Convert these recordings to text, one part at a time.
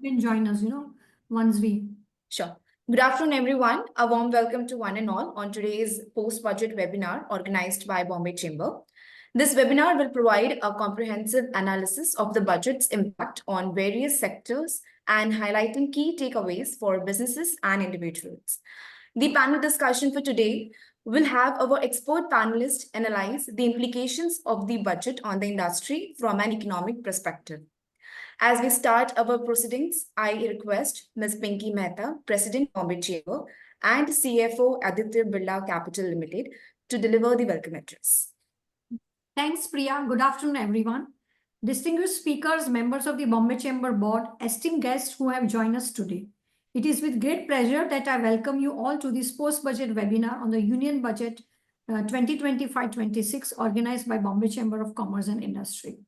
can join us, once we. Sure. Good afternoon, everyone. A warm welcome to one and all on today's post-budget webinar organized by Bombay Chamber. This webinar will provide a comprehensive analysis of the budget's impact on various sectors and highlighting key takeaways for businesses and individuals. The panel discussion for today will have our expert panelists analyze the implications of the budget on the industry from an economic perspective. As we start our proceedings, I request Ms. Pinky Mehta, President Bombay Chamber, and CFO Aditya Birla Capital Limited to deliver the welcome address. Thanks, Priya. Good afternoon, everyone. Distinguished speakers, members of the Bombay Chamber Board, esteemed guests who have joined us today. It is with great pleasure that I welcome you all to this post-budget webinar on the Union Budget 2025-26 organized by Bombay Chamber of Commerce and Industry.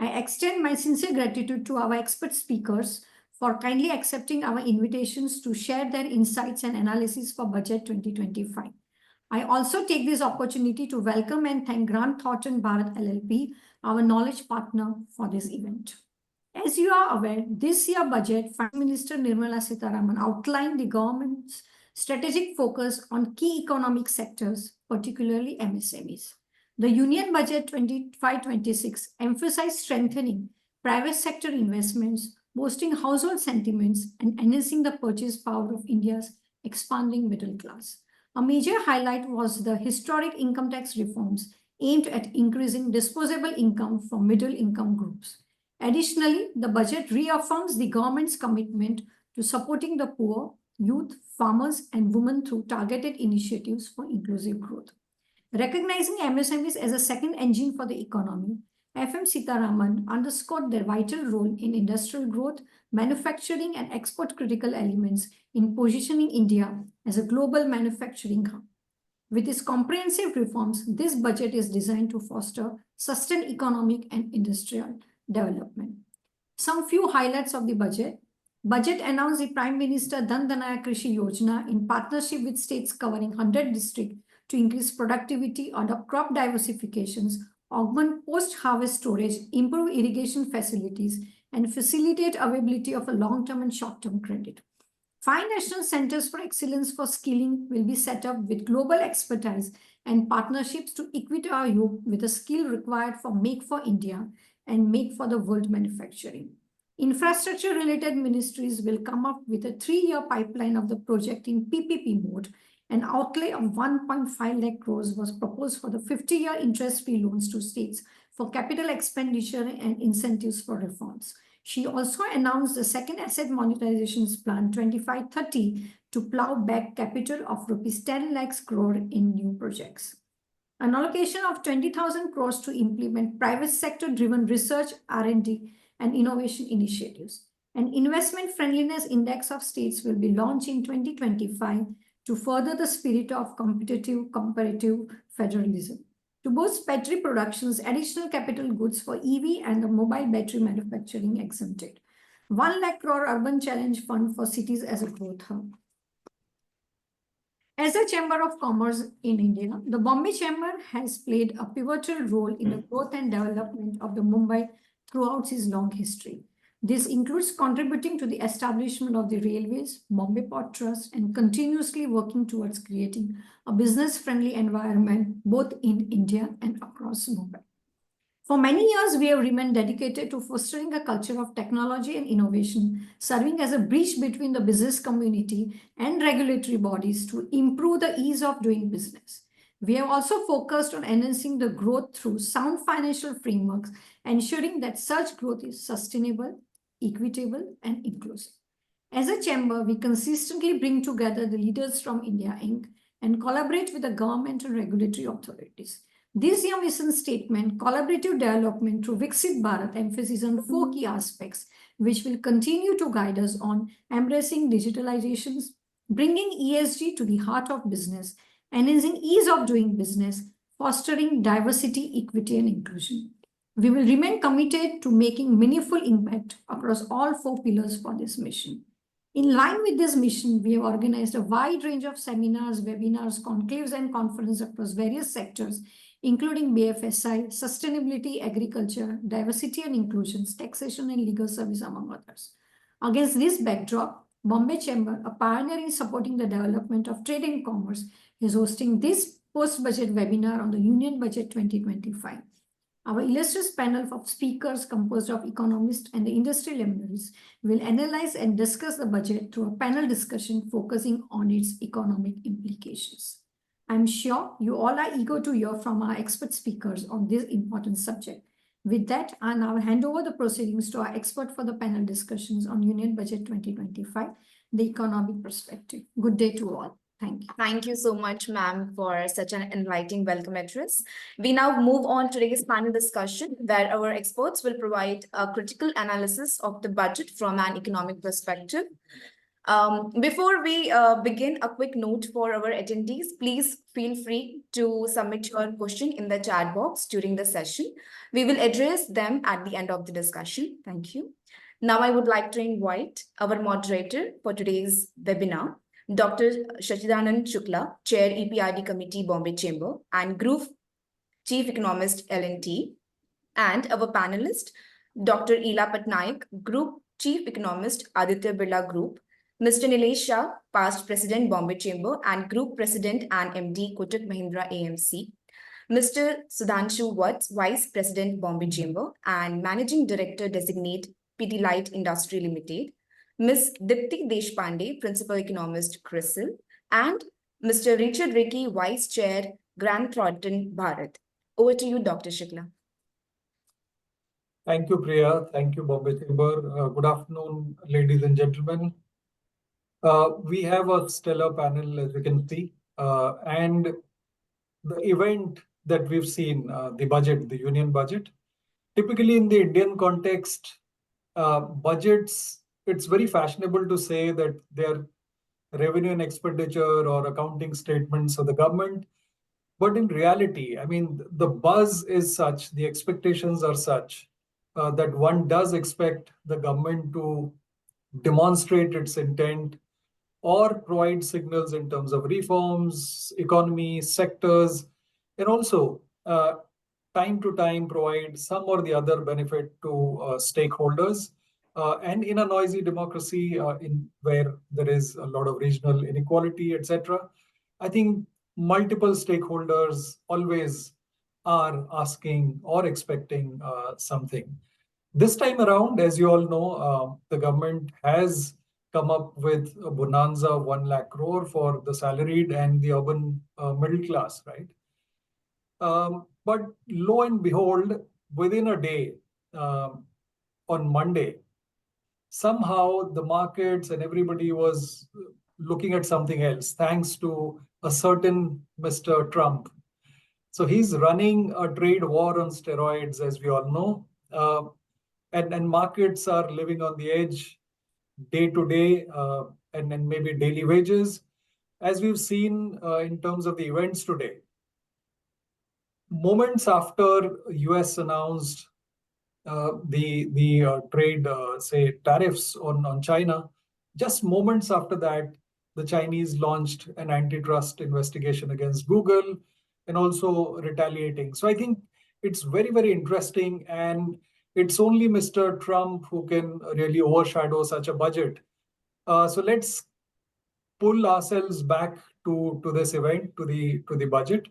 I extend my sincere gratitude to our expert speakers for kindly accepting our invitations to share their insights and analysis for Budget 2025. I also take this opportunity to welcome and thank Grant Thornton Bharat LLP, our knowledge partner for this event. As you are aware, this year's budget, Finance Minister Nirmala Sitharaman outlined the government's strategic focus on key economic sectors, particularly MSMEs. The Union Budget 25-26 emphasized strengthening private sector investments, boosting household sentiments, and enhancing the purchase power of India's expanding middle class. A major highlight was the historic income tax reforms aimed at increasing disposable income for middle-income groups. Additionally, the budget reaffirms the government's commitment to supporting the poor, youth, farmers, and women through targeted initiatives for inclusive growth. Recognizing MSMEs as a second engine for the economy, FM Sitharaman underscored their vital role in industrial growth, manufacturing, and export critical elements in positioning India as a global manufacturing hub. With its comprehensive reforms, this budget is designed to foster sustained economic and industrial development. Some few highlights of the budget. Budget announced the Prime Minister Dhan Dhanaya Krishi Yojana in partnership with states covering 100 districts to increase productivity, adopt crop diversifications, augment post-harvest storage, improve irrigation facilities, and facilitate availability of a long-term and short-term credit. 5 national centers for excellence for skilling will be set up with global expertise and partnerships to equip our youth with the skill required for Make for India and Make for the World manufacturing. Infrastructure-related ministries will come up with a 3-year pipeline of the project in PPP mode. An outlay of 1.5 lakh crores was proposed for the 50-year interest-free loans to states for capital expenditure and incentives for reforms. She also announced the second asset monetizations plan 25-30 to plow back capital of rupees 10 lakhs crore in new projects. An allocation of 20,000 crores to implement private sector-driven research, R&D, and innovation initiatives. An investment friendliness index of states will be launched in 2025 to further the spirit of comparative federalism. To boost battery productions, additional capital goods for EV and the mobile battery manufacturing exempted. 1 lakh crore urban challenge fund for cities as a growth hub. As a Chamber of Commerce in India, the Bombay Chamber has played a pivotal role in the growth and development of the Mumbai throughout its long history. This includes contributing to the establishment of the railways, Bombay Port Trust, and continuously working towards creating a business-friendly environment both in India and across Mumbai. For many years, we have remained dedicated to fostering a culture of technology and innovation, serving as a bridge between the business community and regulatory bodies to improve the ease of doing business. We have also focused on enhancing the growth through sound financial frameworks, ensuring that such growth is sustainable, equitable, and inclusive. As a chamber, we consistently bring together the leaders from India Inc. and collaborate with the government and regulatory authorities. This year's mission statement, collaborative development through Viksit Bharat, emphasizes on 4 key aspects, which will continue to guide us on embracing digitalizations, bringing ESG to the heart of business, enhancing ease of doing business, fostering diversity, equity, and inclusion. We will remain committed to making meaningful impact across all 4 pillars for this mission. In line with this mission, we have organized a wide range of seminars, webinars, conclaves, and conferences across various sectors, including BFSI, sustainability, agriculture, diversity and inclusion, taxation, and legal service, among others. Against this backdrop, Bombay Chamber, a pioneer in supporting the development of trade and commerce, is hosting this post-budget webinar on the Union Budget 2025. Our illustrious panel of speakers composed of economists and the industry luminaries will analyze and discuss the budget through a panel discussion focusing on its economic implications. I'm sure you all are eager to hear from our expert speakers on this important subject. With that, I now hand over the proceedings to our expert for the panel discussions on Union Budget 2025, the economic perspective. Good day to all. Thank you. Thank you so much, ma'am, for such an enlightening welcome address. We now move on to today's panel discussion, where our experts will provide a critical analysis of the budget from an economic perspective. Before we begin, a quick note for our attendees. Please feel free to submit your question in the chat box during the session. We will address them at the end of the discussion. Thank you. Now, I would like to invite our moderator for today's webinar, Dr. Sachchidanand Shukla, Chair EPRD Committee, Bombay Chamber, and Group Chief Economist, L&T, and our panelist, Dr. Patnaik, Group Chief Economist, Aditya Birla Group, Mr. Nilesh Shah, Past President, Bombay Chamber, and Group President and MD, Kotak Mahindra AMC, Mr. Sudhanshu Vats, Vice President, Bombay Chamber, and Managing Director, Designate, Pidilite Industry Limited, Ms. Dipti Deshpande, Principal Economist, CRISIL, and Mr. Richard Ricky, Vice Chair, Grant Thornton, Bharat. Over to you, Dr. Shukla. Thank you, Priya. Thank you, Bombay Chamber. Good afternoon, ladies and gentlemen. We have a stellar panel, as you can see, and the event that we've seen, the budget, the union budget, typically in the Indian context, budgets, it's very fashionable to say that they're revenue and expenditure or accounting statements of the government. But in reality, I mean, the buzz is such, the expectations are such that one does expect the government to demonstrate its intent or provide signals in terms of reforms, economy, sectors, and also time to time provide some or the other benefit to stakeholders. And in a noisy democracy where there is a lot of regional inequality, etc., I think multiple stakeholders always are asking or expecting something. This time around, as you all know, the government has come up with a bonanza 1 lakh crore for the salaried and the urban middle class, right? But lo and behold, within a day, on Monday, somehow the markets and everybody was looking at something else, thanks to a certain Mr. Trump. So he's running a trade war on steroids, as we all know. And markets are living on the edge day to day and maybe daily wages. As we've seen in terms of the events today, moments after US announced the trade, say, tariffs on China, just moments after that, the Chinese launched an antitrust investigation against Google and also retaliating. So I think it's very, very interesting, and it's only Mr. Trump who can really overshadow such a budget. So let's pull ourselves back to this event, to the budget,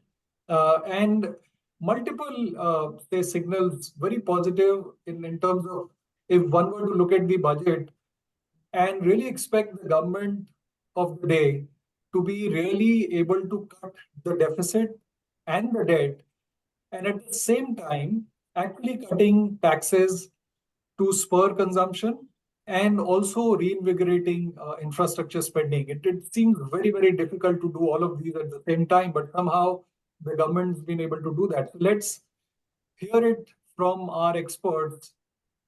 and multiple say signals, very positive in terms of if one were to look at the budget and really expect the government of the day to be really able to cut the deficit and the debt, and at the same time actually cutting taxes to spur consumption and also reinvigorating infrastructure spending. It seems very, very difficult to do all of these at the same time, but somehow the government's been able to do that. So let's hear it from our experts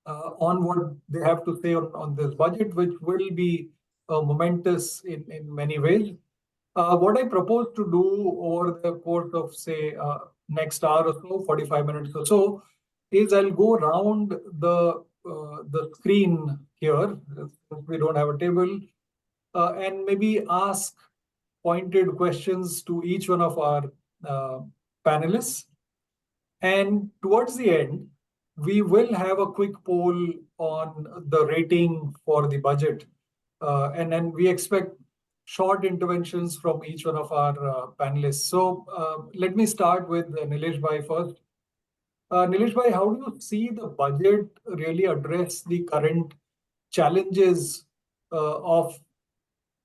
on what they have to say on this budget, which will be momentous in many ways. What I propose to do over the course of, say, next hour or so, 45 minutes or so, is I'll go around the screen here, since we don't have a table, and maybe ask pointed questions to each one of our panelists. And towards the end, we will have a quick poll on the rating for the budget. And then we expect short interventions from each one of our panelists. So let me start with Nilesh Bhai first. Nilesh Bhai, how do you see the budget really address the current challenges of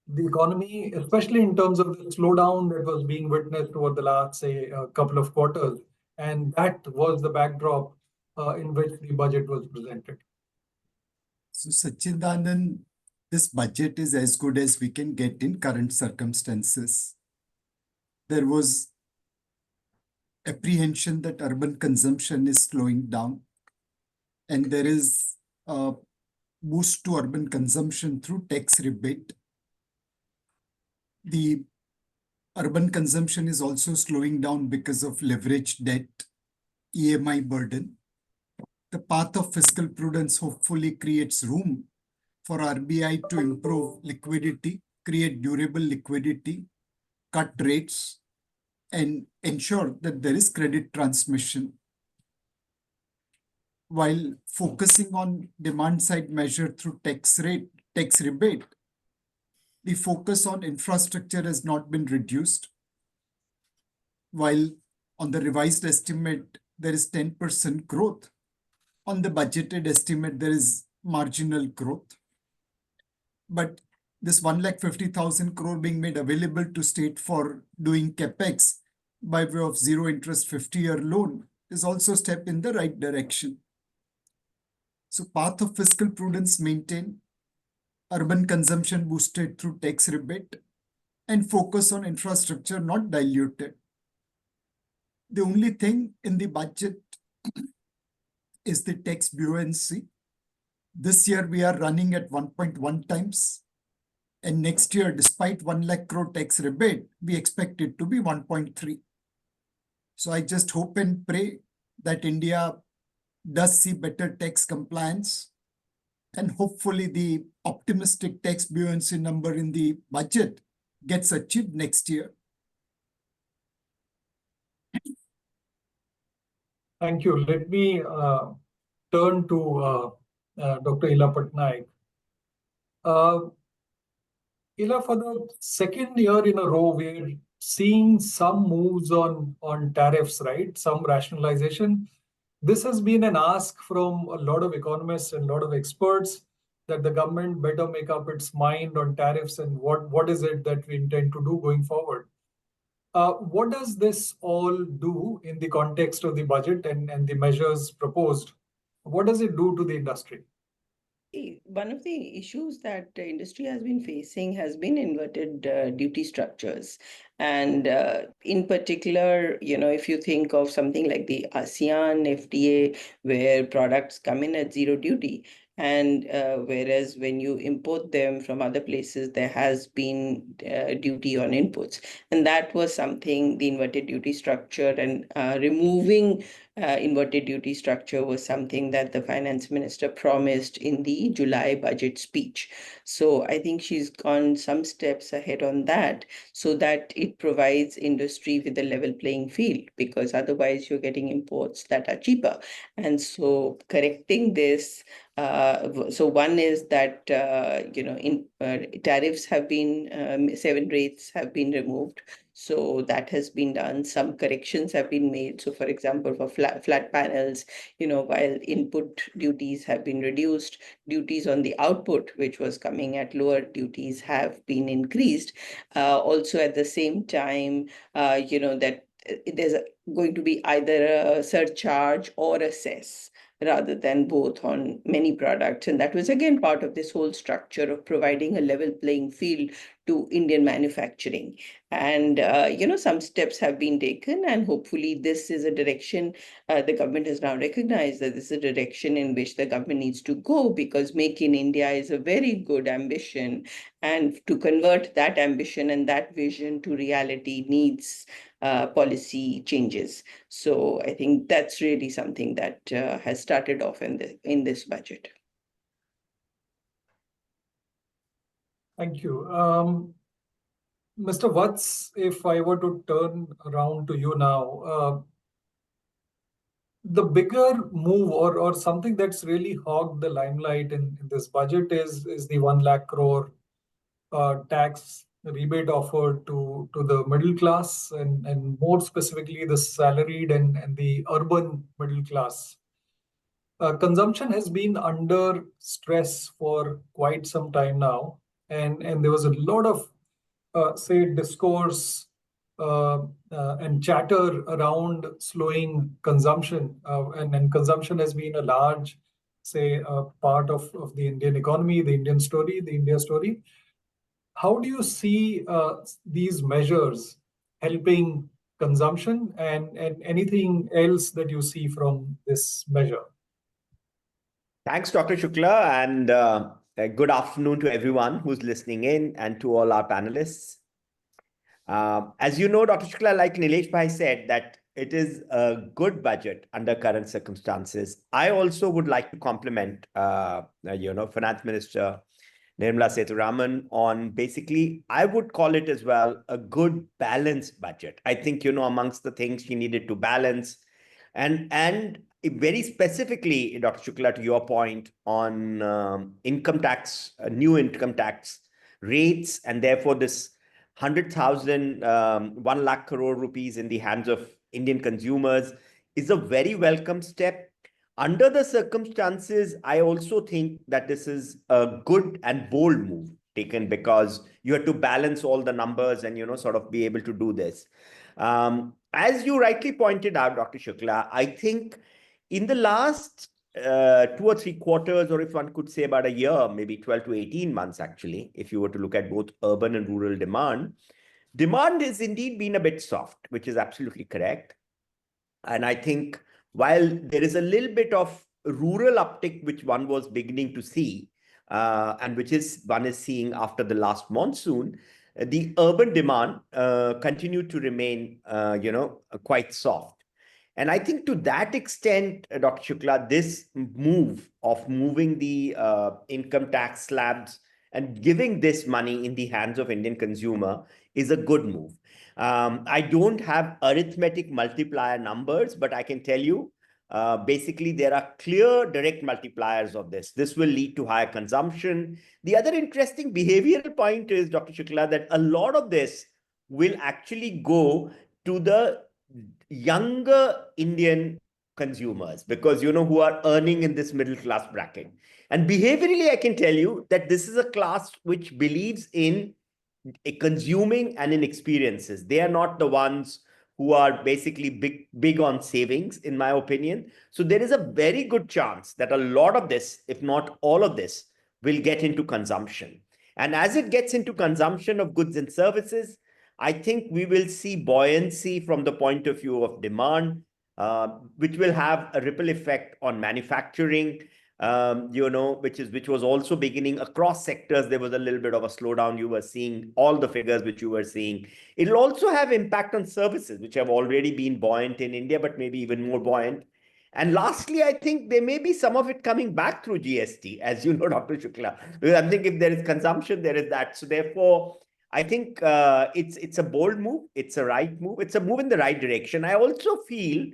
the economy, especially in terms of the slowdown that was being witnessed over the last, say, a couple of quarters? And that was the backdrop in which the budget was presented. So, Sachchidanand, this budget is as good as we can get in current circumstances. There was apprehension that urban consumption is slowing down, and there is a boost to urban consumption through tax rebate. The urban consumption is also slowing down because of leveraged debt, EMI burden. The path of fiscal prudence hopefully creates room for RBI to improve liquidity, create durable liquidity, cut rates, and ensure that there is credit transmission. While focusing on demand side measure through tax rebate, the focus on infrastructure has not been reduced. While on the revised estimate, there is 10% growth. On the budgeted estimate, there is marginal growth. But this 1,50,000 crore being made available to state for doing capex by way of zero interest 50-year loan is also a step in the right direction. So path of fiscal prudence maintained, urban consumption boosted through tax rebate, and focus on infrastructure not diluted. The only thing in the budget is the tax buoyancy. This year we are running at 1.1 times. And next year, despite 1 lakh crore tax rebate, we expect it to be 1.3. So I just hope and pray that India does see better tax compliance, and hopefully the optimistic tax buoyancy number in the budget gets achieved next year. Thank you. Let me turn to Dr. Ila Patnaik. Ila, for the second year in a row, we're seeing some moves on tariffs, right? Some rationalization. This has been an ask from a lot of economists and a lot of experts that the government better make up its mind on tariffs and what is it that we intend to do going forward. What does this all do in the context of the budget and the measures proposed? What does it do to the industry? One of the issues that the industry has been facing has been inverted duty structures. And in particular, if you think of something like the ASEAN FTA, where products come in at zero duty, and whereas when you import them from other places, there has been duty on inputs. And that was something, the inverted duty structure, and removing inverted duty structure was something that the finance minister promised in the July budget speech. So I think she's gone some steps ahead on that, so that it provides industry with a level playing field, because otherwise you're getting imports that are cheaper. And so correcting this, so one is that, tariffs have been, 7 rates have been removed. So that has been done. Some corrections have been made. So for example, for flat panels, while input duties have been reduced, duties on the output, which was coming at lower duties, have been increased. Also at the same time, that there's going to be either a surcharge or a cess, rather than both on many products. And that was again part of this whole structure of providing a level playing field to Indian manufacturing. And, some steps have been taken, and hopefully this is a direction the government has now recognized that this is a direction in which the government needs to go, because Make in India is a very good ambition. And to convert that ambition and that vision to reality needs policy changes. So I think that's really something that has started off in this budget. Thank you. Mr. Vats, if I were to turn around to you now, the bigger move or something that's really hogged the limelight in this budget is the 1 lakh crore tax rebate offered to the middle class and more specifically the salaried and the urban middle class. Consumption has been under stress for quite some time now, and there was a lot of say discourse and chatter around slowing consumption, and consumption has been a large, say, part of the Indian economy, the Indian story, the India story. How do you see these measures helping consumption and anything else that you see from this measure? Thanks, Dr. Shukla, and good afternoon to everyone who's listening in and to all our panelists. As you know, Dr. Shukla, like Nilesh Bhai said, that it is a good budget under current circumstances. I also would like to compliment, Finance Minister Nirmala Sitharaman on basically, I would call it as well, a good balanced budget. I think, amongst the things she needed to balance and very specifically, Dr. Shukla, to your point on income tax, new income tax rates, and therefore this 100,000, 1 lakh crore rupees in the hands of Indian consumers is a very welcome step. Under the circumstances, I also think that this is a good and bold move taken because you have to balance all the numbers and, sort of be able to do this. As you rightly pointed out, Dr. Shukla, I think in the last 2 or 3 quarters, or if one could say about a year, maybe 12 to 18 months, actually, if you were to look at both urban and rural demand has indeed been a bit soft, which is absolutely correct. And I think while there is a little bit of rural uptick, which one was beginning to see, and which is one is seeing after the last monsoon, the urban demand continued to remain, quite soft. And I think to that extent, Dr. Shukla, this move of moving the income tax slabs and giving this money in the hands of Indian consumer is a good move. I don't have arithmetic multiplier numbers, but I can tell you, basically, there are clear direct multipliers of this. This will lead to higher consumption. The other interesting behavioral point is, Dr. Shukla, that a lot of this will actually go to the younger Indian consumers because, who are earning in this middle class bracket. And behaviorally, I can tell you that this is a class which believes in consuming and in experiences. They are not the ones who are basically big on savings, in my opinion. So there is a very good chance that a lot of this, if not all of this, will get into consumption. And as it gets into consumption of goods and services, I think we will see buoyancy from the point of view of demand, which will have a ripple effect on manufacturing, which was also beginning across sectors. There was a little bit of a slowdown. You were seeing all the figures which you were seeing. It'll also have impact on services, which have already been buoyant in India, but maybe even more buoyant. And lastly, I think there may be some of it coming back through GST, as you know, Dr. Shukla. Because I think if there is consumption, there is that. So therefore, I think it's a bold move. It's a right move. It's a move in the right direction. I also feel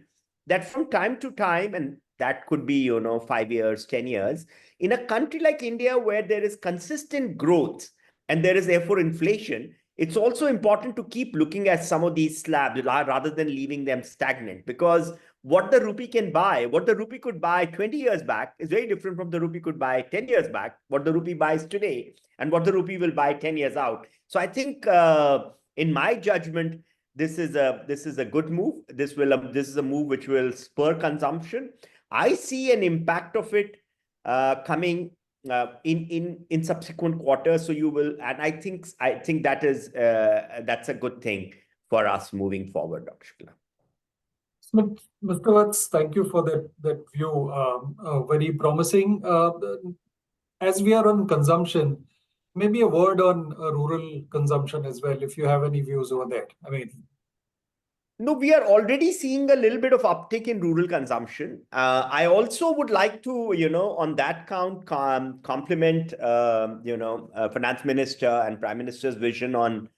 that from time to time, and that could be, 5 years, 10 years, in a country like India where there is consistent growth and there is therefore inflation, it's also important to keep looking at some of these slabs rather than leaving them stagnant, because what the rupee can buy, what the rupee could buy 20 years back is very different from the rupee could buy 10 years back, what the rupee buys today, and what the rupee will buy 10 years out. So I think, in my judgment, this is a good move. This is a move which will spur consumption. I see an impact of it coming in subsequent quarters. So you will, and I think that's a good thing for us moving forward, Dr. Shukla. Mr. Vats, thank you for that view. Very promising. As we are on consumption, maybe a word on rural consumption as well, if you have any views over that. No, we are already seeing a little bit of uptick in rural consumption. I also would like to, on that count, compliment, Finance Minister and Prime Minister's vision on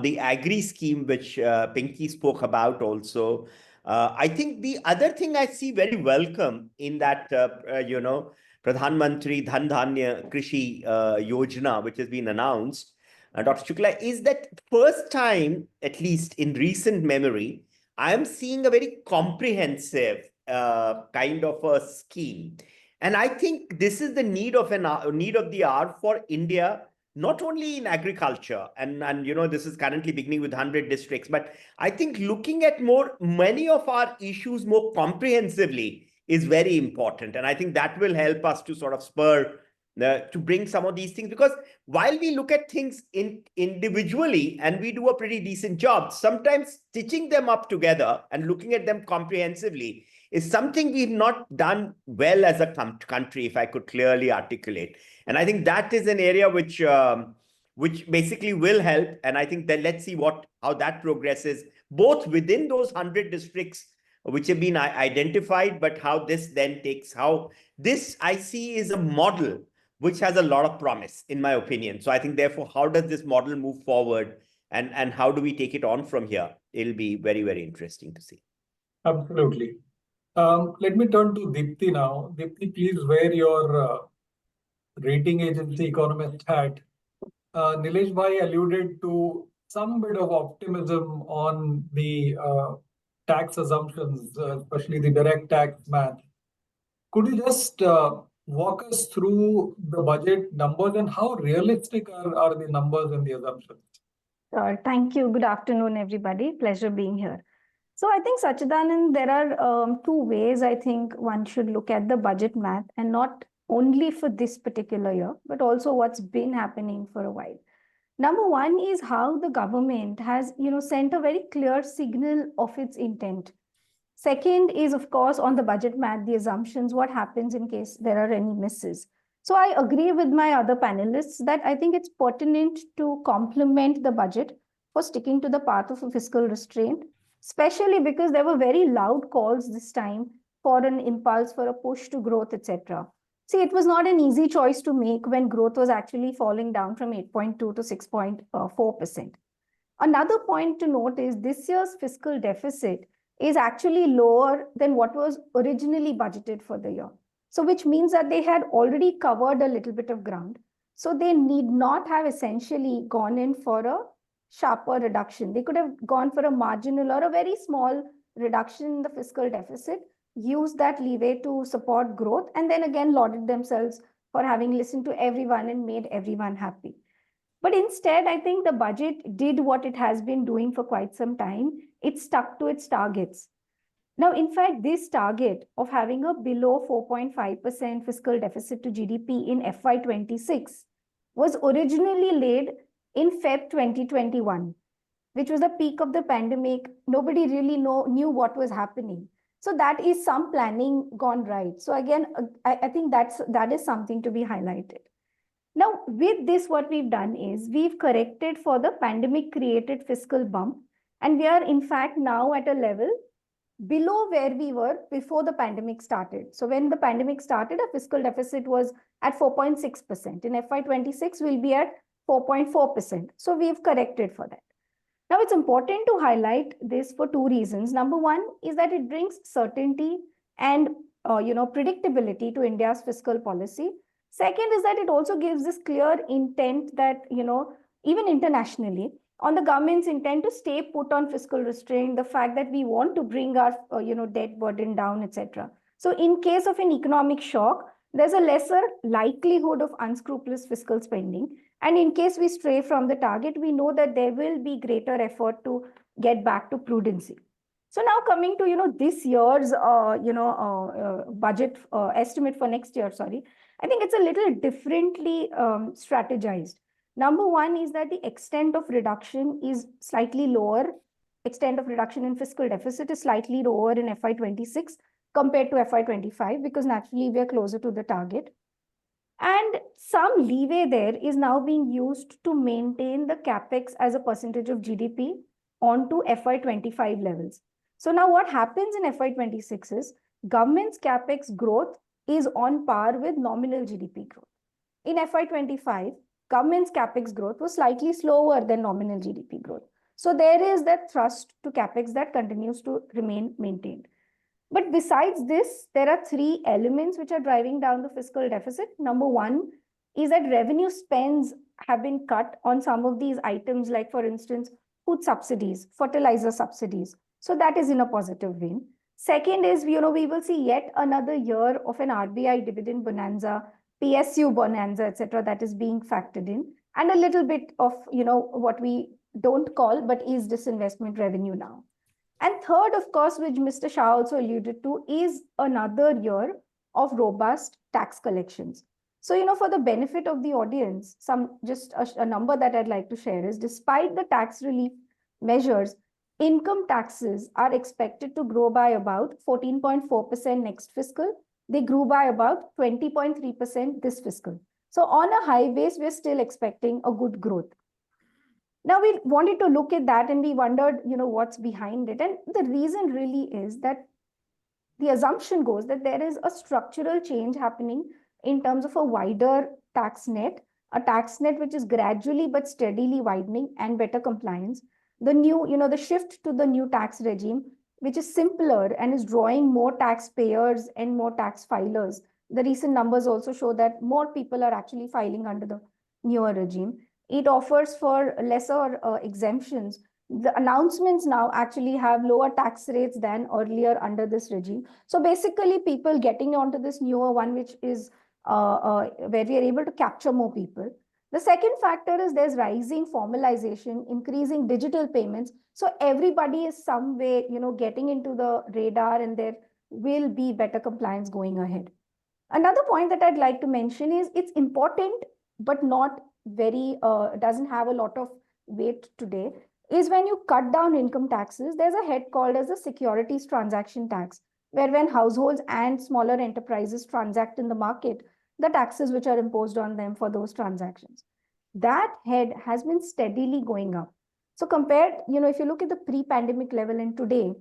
the agri scheme, which Pinky spoke about also. I think the other thing I see very welcome in that, Pradhan Mantri Dhan Dhanya Krishi Yojana, which has been announced, Dr. Shukla, is that first time, at least in recent memory, I am seeing a very comprehensive kind of a scheme. And I think this is the need of the hour for India, not only in agriculture, and this is currently beginning with 100 districts, but I think looking at many of our issues more comprehensively is very important. And I think that will help us to sort of spur to bring some of these things, because while we look at things individually and we do a pretty decent job, sometimes stitching them up together and looking at them comprehensively is something we've not done well as a country, if I could clearly articulate. And I think that is an area which basically will help. And I think that let's see how that progresses, both within those 100 districts which have been identified, but how this I see is a model which has a lot of promise, in my opinion. So I think, therefore, how does this model move forward, and how do we take it on from here? It'll be very, very interesting to see. Absolutely. Let me turn to Deepti now. Deepti, please wear your rating agency Economist hat. Nilesh bhai alluded to some bit of optimism on the tax assumptions, especially the direct tax math. Could you just walk us through the budget numbers and how realistic are the numbers and the assumptions? Thank you. Good afternoon, everybody. Pleasure being here. So I think, Sachchidanand, there are two ways I think one should look at the budget math, and not only for this particular year, but also what's been happening for a while. Number one is how the government has, sent a very clear signal of its intent. Second is, of course, on the budget math, the assumptions, what happens in case there are any misses. So I agree with my other panelists that I think it's pertinent to compliment the budget for sticking to the path of a fiscal restraint, especially because there were very loud calls this time for an impulse, for a push to growth, etc. See, it was not an easy choice to make when growth was actually falling down from 8.2 to 6.4%. Another point to note is this year's fiscal deficit is actually lower than what was originally budgeted for the year. So which means that they had already covered a little bit of ground. So they need not have essentially gone in for a sharper reduction. They could have gone for a marginal or a very small reduction in the fiscal deficit, use that leeway to support growth, and then again lauded themselves for having listened to everyone and made everyone happy. But instead, I think the budget did what it has been doing for quite some time. It stuck to its targets. Now, in fact, this target of having a below 4.5% fiscal deficit to GDP in FY26 was originally laid in Feb 2021, which was the peak of the pandemic. Nobody really knew what was happening. So that is some planning gone right. So again, I think that is something to be highlighted. Now, with this, what we've done is we've corrected for the pandemic created fiscal bump, and we are in fact now at a level below where we were before the pandemic started. So when the pandemic started, our fiscal deficit was at 4.6%. In FY26, we'll be at 4.4%. So we've corrected for that. Now, it's important to highlight this for two reasons. Number one is that it brings certainty and predictability to India's fiscal policy. Second is that it also gives this clear intent that, even internationally, on the government's intent to stay put on fiscal restraint, the fact that we want to bring our, debt burden down, etc. So in case of an economic shock, there's a lesser likelihood of unscrupulous fiscal spending. And in case we stray from the target, we know that there will be greater effort to get back to prudency. So now coming to, this year's, budget estimate for next year, I think it's a little differently strategized. Number one is that the extent of reduction is slightly lower. Extent of reduction in fiscal deficit is slightly lower in FY26 compared to FY25, because naturally we are closer to the target. And some leeway there is now being used to maintain the capex as a percentage of GDP onto FY25 levels. So now what happens in FY26 is government's capex growth is on par with nominal GDP growth. In FY25, government's capex growth was slightly slower than nominal GDP growth. So there is that thrust to capex that continues to remain maintained. But besides this, there are three elements which are driving down the fiscal deficit. Number one is that revenue spends have been cut on some of these items, like, for instance, food subsidies, fertilizer subsidies. So that is in a positive vein. Second is, we will see yet another year of an RBI dividend bonanza, PSU bonanza, etc., that is being factored in, and a little bit of, what we don't call, but is disinvestment revenue now. And third, of course, which Mr. Shah also alluded to, is another year of robust tax collections. So, for the benefit of the audience, just a number that I'd like to share is, despite the tax relief measures, income taxes are expected to grow by about 14.4% next fiscal. They grew by about 20.3% this fiscal. So on a high base, we're still expecting a good growth. Now, we wanted to look at that and we wondered, what's behind it. And the reason really is that the assumption goes that there is a structural change happening in terms of a wider tax net, a tax net which is gradually but steadily widening, and better compliance. The new, the shift to the new tax regime, which is simpler and is drawing more taxpayers and more tax filers. The recent numbers also show that more people are actually filing under the newer regime. It offers for lesser exemptions. The announcements now actually have lower tax rates than earlier under this regime. So basically, people getting onto this newer one, which is where we are able to capture more people. The second factor is there's rising formalization, increasing digital payments. So everybody is some way, getting into the radar, and there will be better compliance going ahead. Another point that I'd like to mention is it's important, but not very, doesn't have a lot of weight today, is when you cut down income taxes, there's a head called as the securities transaction tax, where when households and smaller enterprises transact in the market, the taxes which are imposed on them for those transactions. That head has been steadily going up. So compared, if you look at the pre-pandemic level and today,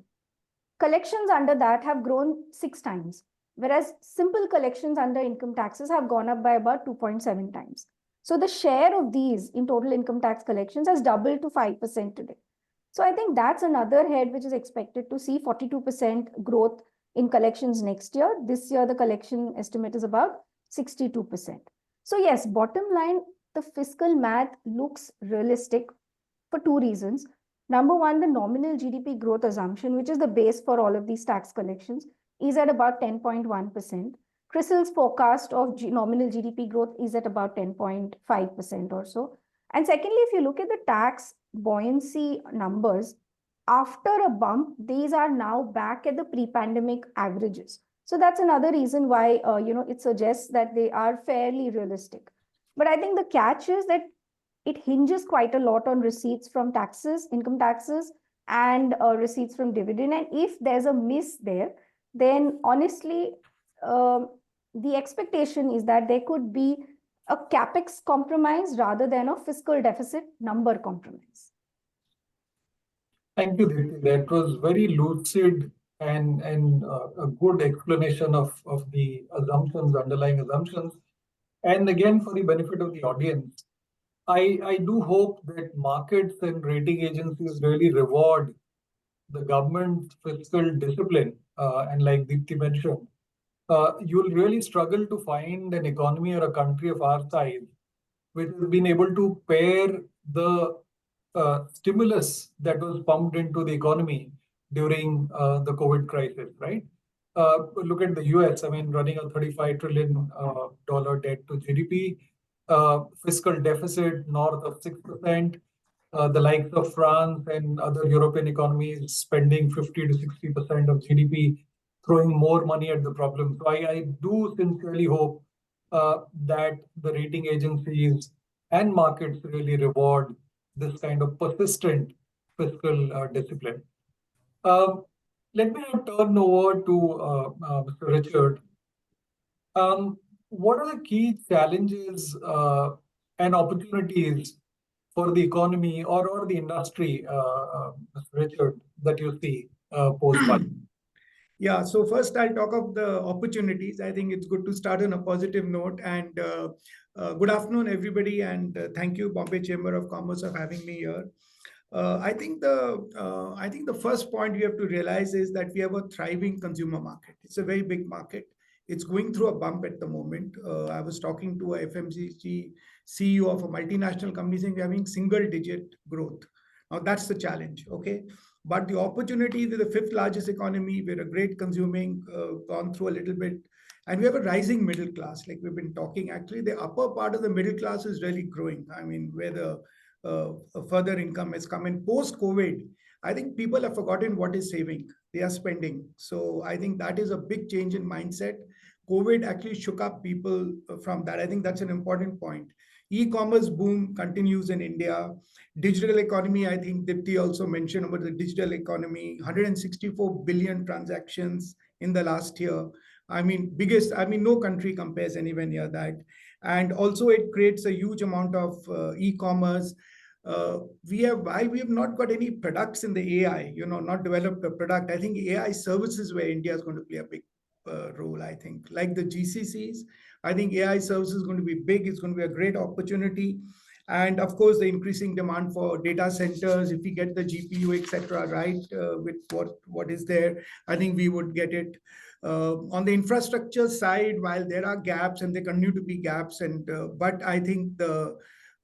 collections under that have grown 6 times, whereas simple collections under income taxes have gone up by about 2.7 times. So the share of these in total income tax collections has doubled to 5% today. So I think that's another head which is expected to see 42% growth in collections next year. This year, the collection estimate is about 62%. So yes, bottom line, the fiscal math looks realistic for 2 reasons. Number one, the nominal GDP growth assumption, which is the base for all of these tax collections, is at about 10.1%. CRISIL's forecast of nominal GDP growth is at about 10.5% or so. And secondly, if you look at the tax buoyancy numbers, after a bump, these are now back at the pre-pandemic averages. So that's another reason why, it suggests that they are fairly realistic. But I think the catch is that it hinges quite a lot on receipts from taxes, income taxes, and receipts from dividend. And if there's a miss there, then honestly, the expectation is that there could be a capex compromise rather than a fiscal deficit number compromise. Thank you, Aditya. That was very lucid and a good explanation of the assumptions, underlying assumptions. And again, for the benefit of the audience, I do hope that markets and rating agencies really reward the government's fiscal discipline. And like Aditya mentioned, you'll really struggle to find an economy or a country of our size which has been able to pair the stimulus that was pumped into the economy during the COVID crisis, right? Look at the US, running a $35 trillion debt to GDP, fiscal deficit north of 6%, the likes of France and other European economies spending 50 to 60% of GDP, throwing more money at the problem. So I do sincerely hope that the rating agencies and markets really reward this kind of persistent fiscal discipline. Let me now turn over to Mr. Richard. What are the key challenges and opportunities for the economy or the industry, Mr. Richard, that you see post-budget? Yeah, so first I'll talk of the opportunities. I think it's good to start on a positive note. And good afternoon, everybody. And thank you, Bombay Chamber of Commerce, for having me here. I think the first point we have to realize is that we have a thriving consumer market. It's a very big market. It's going through a bump at the moment. I was talking to a FMCG CEO of a multinational company saying we're having single-digit growth. Now that's the challenge, okay? But the opportunity with the fifth largest economy, we're a great consuming, gone through a little bit, and we have a rising middle class. Like we've been talking, actually, the upper part of the middle class is really growing. I mean, where the further income has come in post-COVID, I think people have forgotten what is saving. They are spending. So I think that is a big change in mindset. COVID actually shook up people from that. I think that's an important point. E-commerce boom continues in India. Digital economy, I think Dipti also mentioned about the digital economy, 164 billion transactions in the last year. I mean, biggest, I mean, no country compares anywhere near that. And also it creates a huge amount of e-commerce. While we have not got any products in the AI, not developed a product, I think AI services where India is going to play a big role, I think. Like the GCCs, I think AI services is going to be big. It's going to be a great opportunity. And of course, the increasing demand for data centers, if we get the GPU, etc., right, with what is there, I think we would get it. On the infrastructure side, while there are gaps and there continue to be gaps, but I think the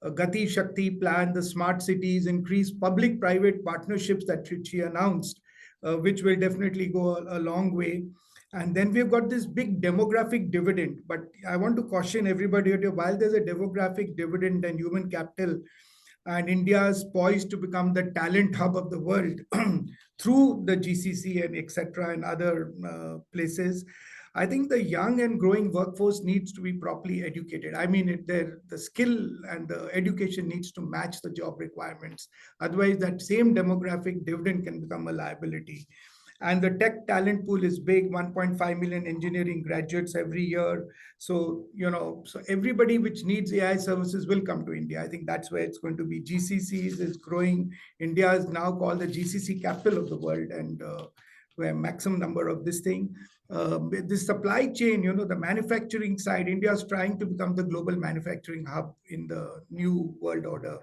Gati Shakti plan, the smart cities, increased public-private partnerships that she announced, which will definitely go a long way. And then we've got this big demographic dividend. But I want to caution everybody, while there's a demographic dividend and human capital, and India is poised to become the talent hub of the world through the GCC and etc. and other places, I think the young and growing workforce needs to be properly educated. I mean, the skill and the education needs to match the job requirements. Otherwise, that same demographic dividend can become a liability. And the tech talent pool is big, 1.5 million engineering graduates every year. So, so everybody which needs AI services will come to India. I think that's where it's going to be. GCCs is growing. India is now called the GCC capital of the world, and where maximum number of this thing. This supply chain, the manufacturing side, India is trying to become the global manufacturing hub in the new world order.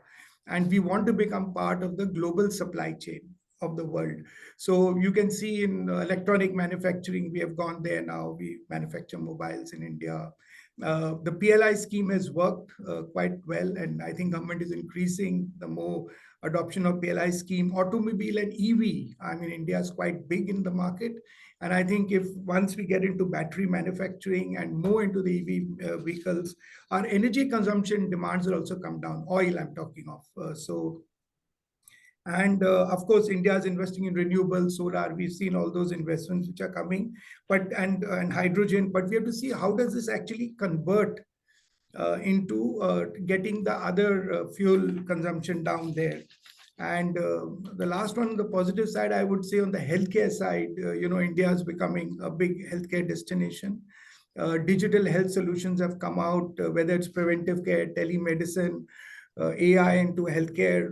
And we want to become part of the global supply chain of the world. So you can see in electronic manufacturing, we have gone there now. We manufacture mobiles in India. The PLI scheme has worked quite well, and I think government is increasing the more adoption of PLI scheme. Automobile and EV, I mean, India is quite big in the market. And I think if once we get into battery manufacturing and more into the EV vehicles, our energy consumption demands will also come down. Oil, I'm talking of. And of course, India is investing in renewable solar. We've seen all those investments which are coming, and hydrogen. But we have to see how does this actually convert into getting the other fuel consumption down there. And the last one, on the positive side, I would say on the healthcare side, India is becoming a big healthcare destination. Digital health solutions have come out, whether it's preventive care, telemedicine, AI into healthcare.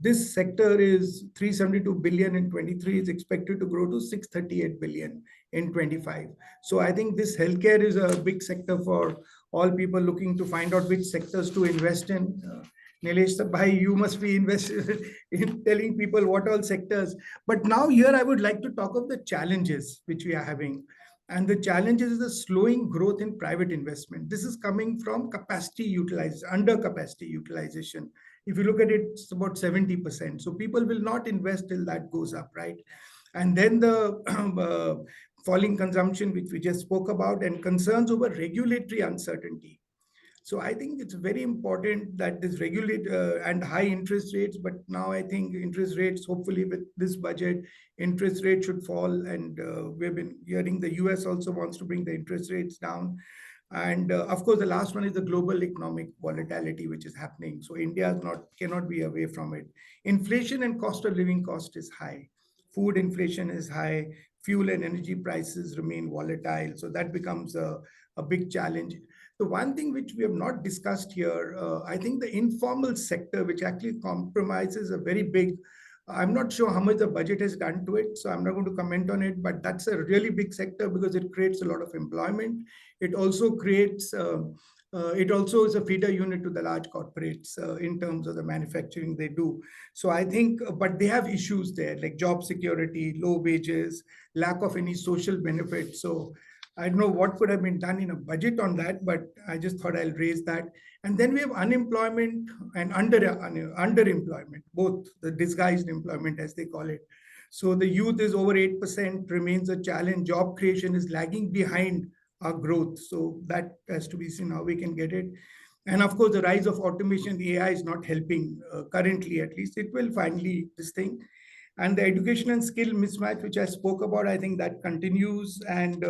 This sector is 372 billion in 23, is expected to grow to 638 billion in 25. So I think this healthcare is a big sector for all people looking to find out which sectors to invest in. Nilesh, bhai, you must be invested in telling people what all sectors. But now here I would like to talk of the challenges which we are having. And the challenge is the slowing growth in private investment. This is coming from capacity utilization, under capacity utilization. If you look at it, it's about 70%. So people will not invest till that goes up, right? And then the falling consumption, which we just spoke about, and concerns over regulatory uncertainty. So I think it's very important that this regulate and high interest rates, but now I think interest rates, hopefully with this budget, interest rates should fall. And we've been hearing the US also wants to bring the interest rates down. And of course, the last one is the global economic volatility, which is happening. So India cannot be away from it. Inflation and cost of living cost is high. Food inflation is high. Fuel and energy prices remain volatile. So that becomes a big challenge. The one thing which we have not discussed here, I think the informal sector, which actually compromises a very big, I'm not sure how much the budget has done to it, so I'm not going to comment on it, but that's a really big sector because it creates a lot of employment. It also creates it also is a feeder unit to the large corporates in terms of the manufacturing they do. So I think, but they have issues there like job security, low wages, lack of any social benefits. So I don't know what could have been done in a budget on that, but I just thought I'll raise that. And then we have unemployment and underemployment, both the disguised employment as they call it. So the youth is over 8%, remains a challenge. Job creation is lagging behind our growth. So that has to be seen how we can get it. And of course, the rise of automation, AI is not helping currently, at least. It will finally, this thing. And the education and skill mismatch, which I spoke about, I think that continues. And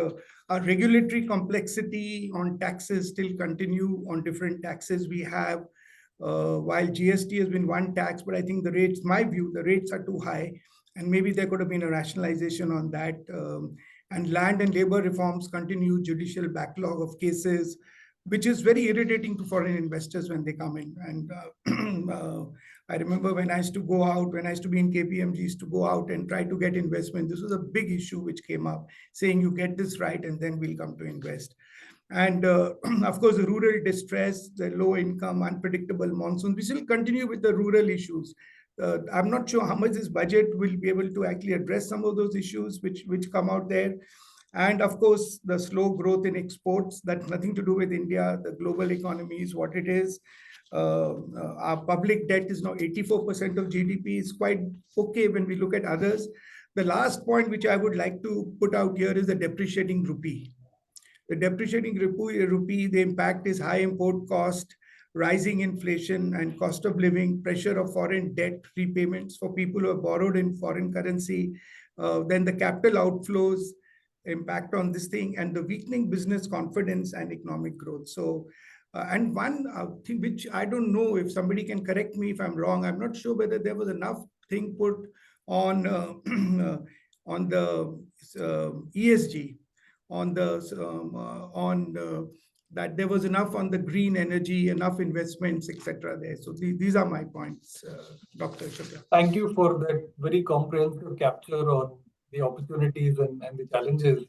our regulatory complexity on taxes still continue on different taxes we have. While GST has been one tax, but I think the rates, my view, the rates are too high. And maybe there could have been a rationalization on that. And land and labor reforms continue, judicial backlog of cases, which is very irritating to foreign investors when they come in. And I remember when I used to go out, when I used to be in KPMG, used to go out and try to get investment. This was a big issue which came up, saying you get this right and then we'll come to invest. And of course, the rural distress, the low income, unpredictable monsoons, we still continue with the rural issues. I'm not sure how much this budget will be able to actually address some of those issues which come out there. And of course, the slow growth in exports, that's nothing to do with India. The global economy is what it is. Our public debt is now 84% of GDP. It's quite okay when we look at others. The last point which I would like to put out here is the depreciating rupee. The depreciating rupee, the impact is high import cost, rising inflation and cost of living, pressure of foreign debt repayments for people who have borrowed in foreign currency, then the capital outflows, impact on this thing, and the weakening business confidence and economic growth. So, and one thing which I don't know if somebody can correct me if I'm wrong, I'm not sure whether there was enough thing put on on the ESG, on the that there was enough on the green energy, enough investments, etc. there. So these are my points, Dr. Shukla. Thank you for that very comprehensive capture on the opportunities and the challenges.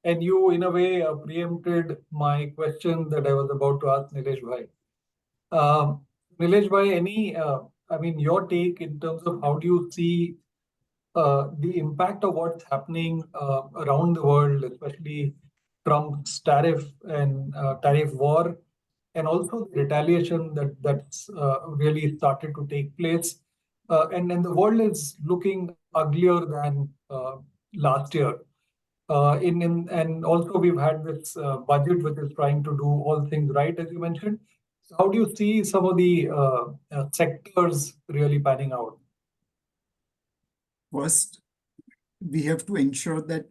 And you, in a way, preempted my question that I was about to ask Nilesh Bhai. Nilesh Bhai, I mean, your take in terms of how do you see the impact of what's happening around the world, especially Trump's tariff and tariff war, and also the retaliation that's really started to take place. And the world is looking uglier than last year. And also we've had this budget which is trying to do all things right, as you mentioned. So how do you see some of the sectors really panning out? First, we have to ensure that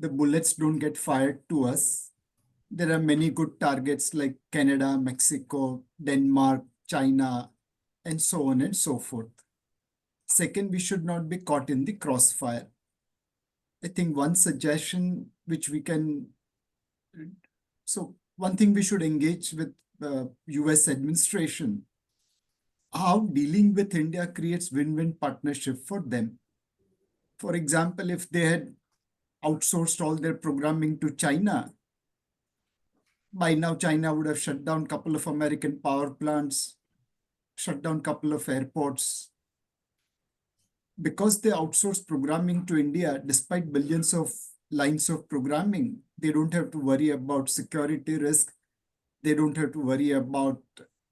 the bullets don't get fired to us. There are many good targets like Canada, Mexico, Denmark, China, and so on and so forth. Second, we should not be caught in the crossfire. I think one suggestion which we can, so one thing we should engage with the US administration, how dealing with India creates win-win partnership for them. For example, if they had outsourced all their programming to China, by now China would have shut down a couple of American power plants, shut down a couple of airports. Because they outsource programming to India, despite billions of lines of programming, they don't have to worry about security risk. They don't have to worry about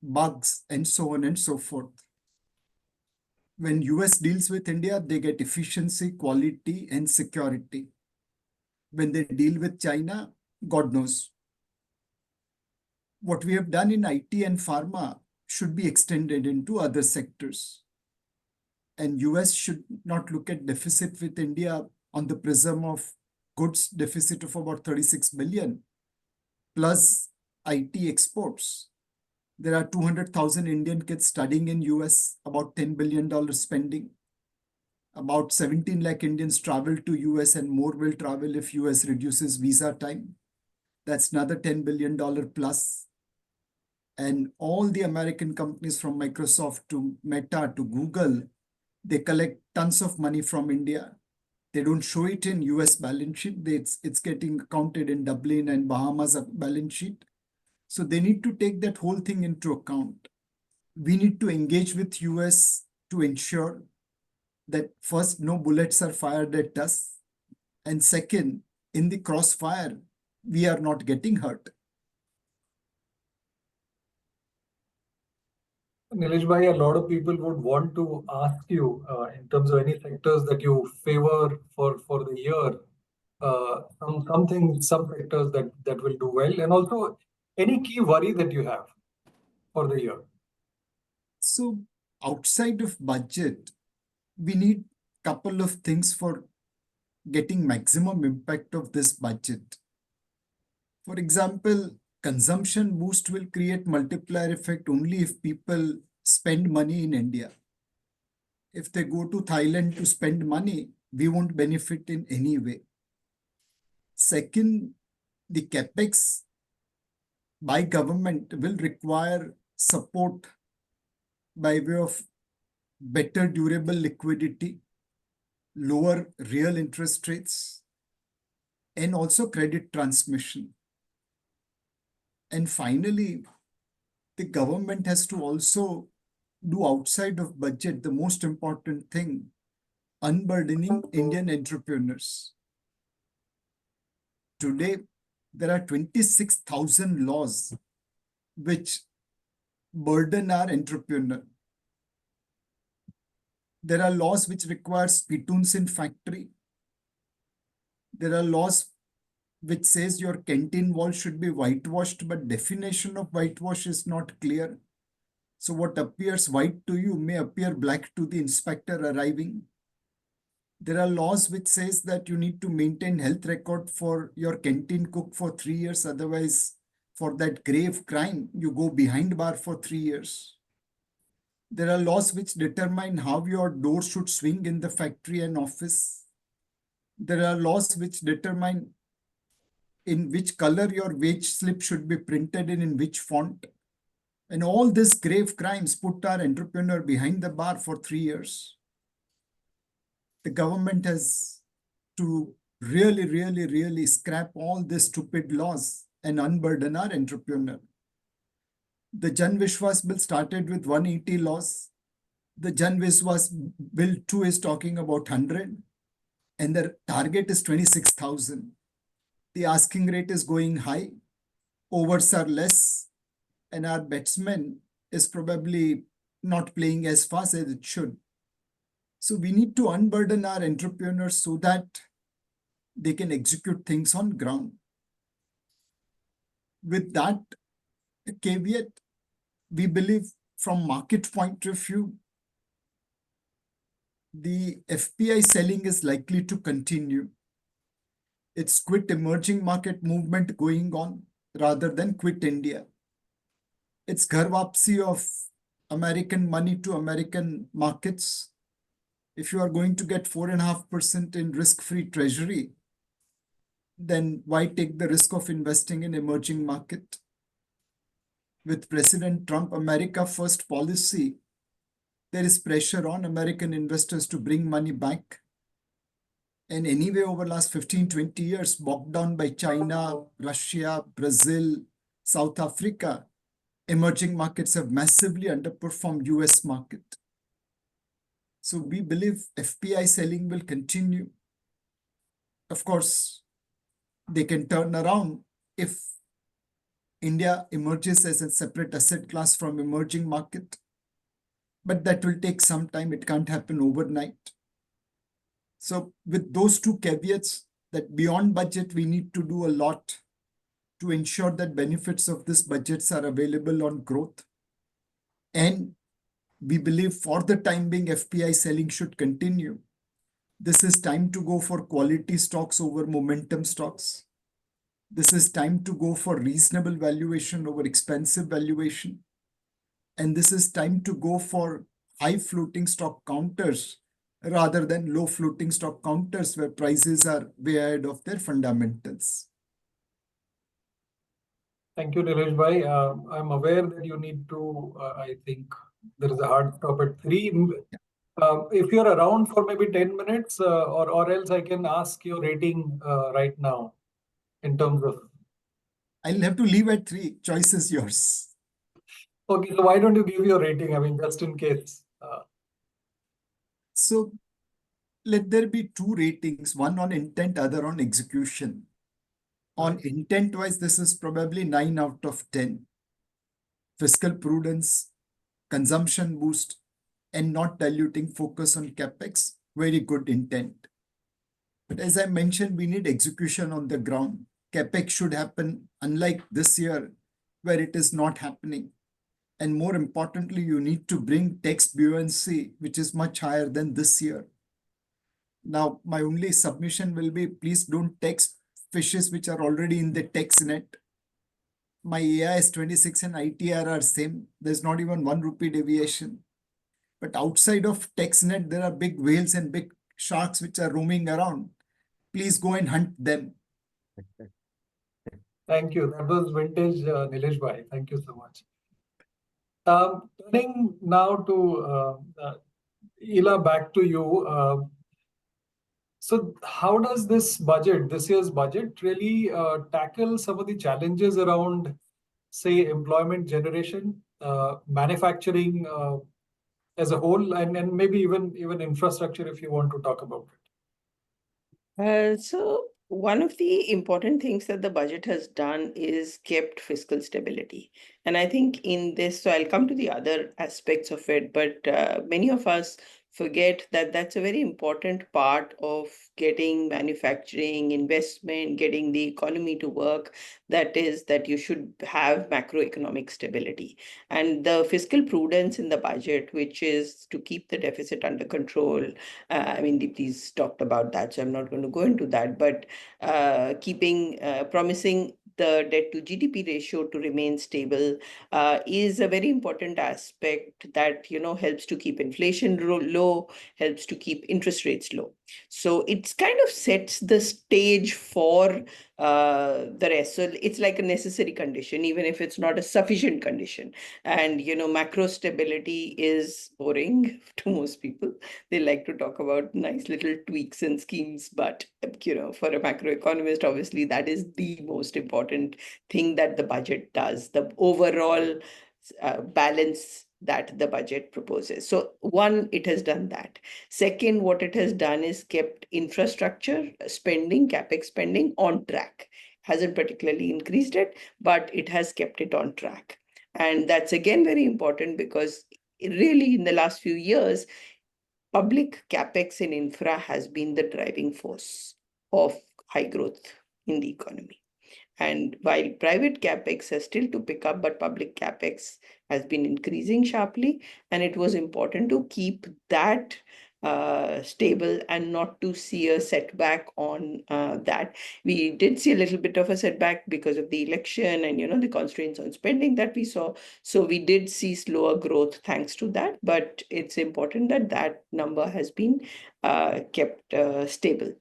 bugs and so on and so forth. When US deals with India, they get efficiency, quality, and security. When they deal with China, God knows. What we have done in IT and pharma should be extended into other sectors. And US should not look at deficit with India on the prism of goods deficit of about 36 billion plus IT exports. There are 200,000 Indian kids studying in US, about $10 billion spending. About 17 lakh Indians travel to US and more will travel if US reduces visa time. That's another $10 billion plus. And all the American companies from Microsoft to Meta to Google, they collect tons of money from India. They don't show it in US balance sheet. It's getting counted in Dublin and Bahamas balance sheet. So they need to take that whole thing into account. We need to engage with US to ensure that first, no bullets are fired at us. And second, in the crossfire, we are not getting hurt. Nilesh bhai, a lot of people would want to ask you in terms of any sectors that you favor for the year, some sectors that will do well, and also any key worry that you have for the year. So outside of budget, we need a couple of things for getting maximum impact of this budget. For example, consumption boost will create multiplier effect only if people spend money in India. If they go to Thailand to spend money, we won't benefit in any way. Second, the capex by government will require support by way of better durable liquidity, lower real interest rates, and also credit transmission. And finally, the government has to also do outside of budget the most important thing, unburdening Indian entrepreneurs. Today, there are 26,000 laws which burden our entrepreneur. There are laws which require spittoons in factory. There are laws which says your canteen wall should be whitewashed, but definition of whitewash is not clear. So what appears white to you may appear black to the inspector arriving. There are laws which says that you need to maintain health record for your canteen cook for 3 years. Otherwise, for that grave crime, you go behind bar for 3 years. There are laws which determine how your door should swing in the factory and office. There are laws which determine in which color your wage slip should be printed in which font. And all these grave crimes put our entrepreneur behind the bar for 3 years. The government has to really scrap all these stupid laws and unburden our entrepreneur. The Jan Vishwas bill started with 180 laws. The Jan Vishwas bill 2 is talking about 100. And the target is 26,000. The asking rate is going high. Overs are less. And our batsman is probably not playing as fast as it should. So we need to unburden our entrepreneurs so that they can execute things on ground. With that caveat, we believe from market point of view, the FPI selling is likely to continue. It's quit emerging market movement going on rather than quit India. It's ghar wapsi of American money to American markets. If you are going to get 4.5% in risk-free treasury, then why take the risk of investing in emerging market? With President Trump, America First policy, there is pressure on American investors to bring money back. And anyway, over the last 15, 20 years, bogged down by China, Russia, Brazil, South Africa, emerging markets have massively underperformed US market. So we believe FPI selling will continue. Of course, they can turn around if India emerges as a separate asset class from emerging market. But that will take some time. It can't happen overnight. So with those two caveats, that beyond budget, we need to do a lot to ensure that benefits of this budgets are available on growth. And we believe for the time being, FPI selling should continue. This is time to go for quality stocks over momentum stocks. This is time to go for reasonable valuation over expensive valuation. And this is time to go for high floating stock counters rather than low floating stock counters where prices are way ahead of their fundamentals. Thank you, Nilesh bhai. I'm aware that you need to, I think there is a hard stop at 3. If you're around for maybe 10 minutes or else I can ask your rating right now in terms of. I'll have to leave at 3. Choice is yours. Okay, so why don't you give your rating? I mean, just in case. So let there be 2 ratings, one on intent, other on execution. On intent wise, this is probably 9 out of 10. Fiscal prudence, consumption boost, and not diluting focus on capex, very good intent. But as I mentioned, we need execution on the ground. Capex should happen, unlike this year, where it is not happening. And more importantly, you need to bring tax buoyancy, which is much higher than this year. Now, my only submission will be, please don't tax fishes which are already in the tax net. My AIS 26 and ITR are same. There's not even 1 rupee deviation. But outside of tax net, there are big whales and big sharks which are roaming around. Please go and hunt them. Thank you. That was vintage Nilesh Bhai. Thank you so much. Turning now to Ela, back to you. So how does this year's budget, really tackle some of the challenges around, say, employment generation, manufacturing as a whole, and maybe even infrastructure, if you want to talk about it? So one of the important things that the budget has done is kept fiscal stability. And I think in this, so I'll come to the other aspects of it, but many of us forget that that's a very important part of getting manufacturing, investment, getting the economy to work. That is that you should have macroeconomic stability. And the fiscal prudence in the budget, which is to keep the deficit under control. I mean, Deepti's talked about that, so I'm not going to go into that, but promising the debt to GDP ratio to remain stable is a very important aspect that, helps to keep inflation low, helps to keep interest rates low. So it's kind of sets the stage for the rest. So it's like a necessary condition, even if it's not a sufficient condition. And, macro stability is boring to most people. They like to talk about nice little tweaks and schemes, but, for a macroeconomist, obviously that is the most important thing that the budget does, the overall balance that the budget proposes. So one, it has done that. Second, what it has done is kept infrastructure spending, capex spending on track. Hasn't particularly increased it, but it has kept it on track. And that's again very important because really in the last few years, public capex in infra has been the driving force of high growth in the economy. And while private capex has still to pick up, but public capex has been increasing sharply, and it was important to keep that stable and not to see a setback on that. We did see a little bit of a setback because of the election and the constraints on spending that we saw. So we did see slower growth thanks to that, but it's important that that number has been kept stable.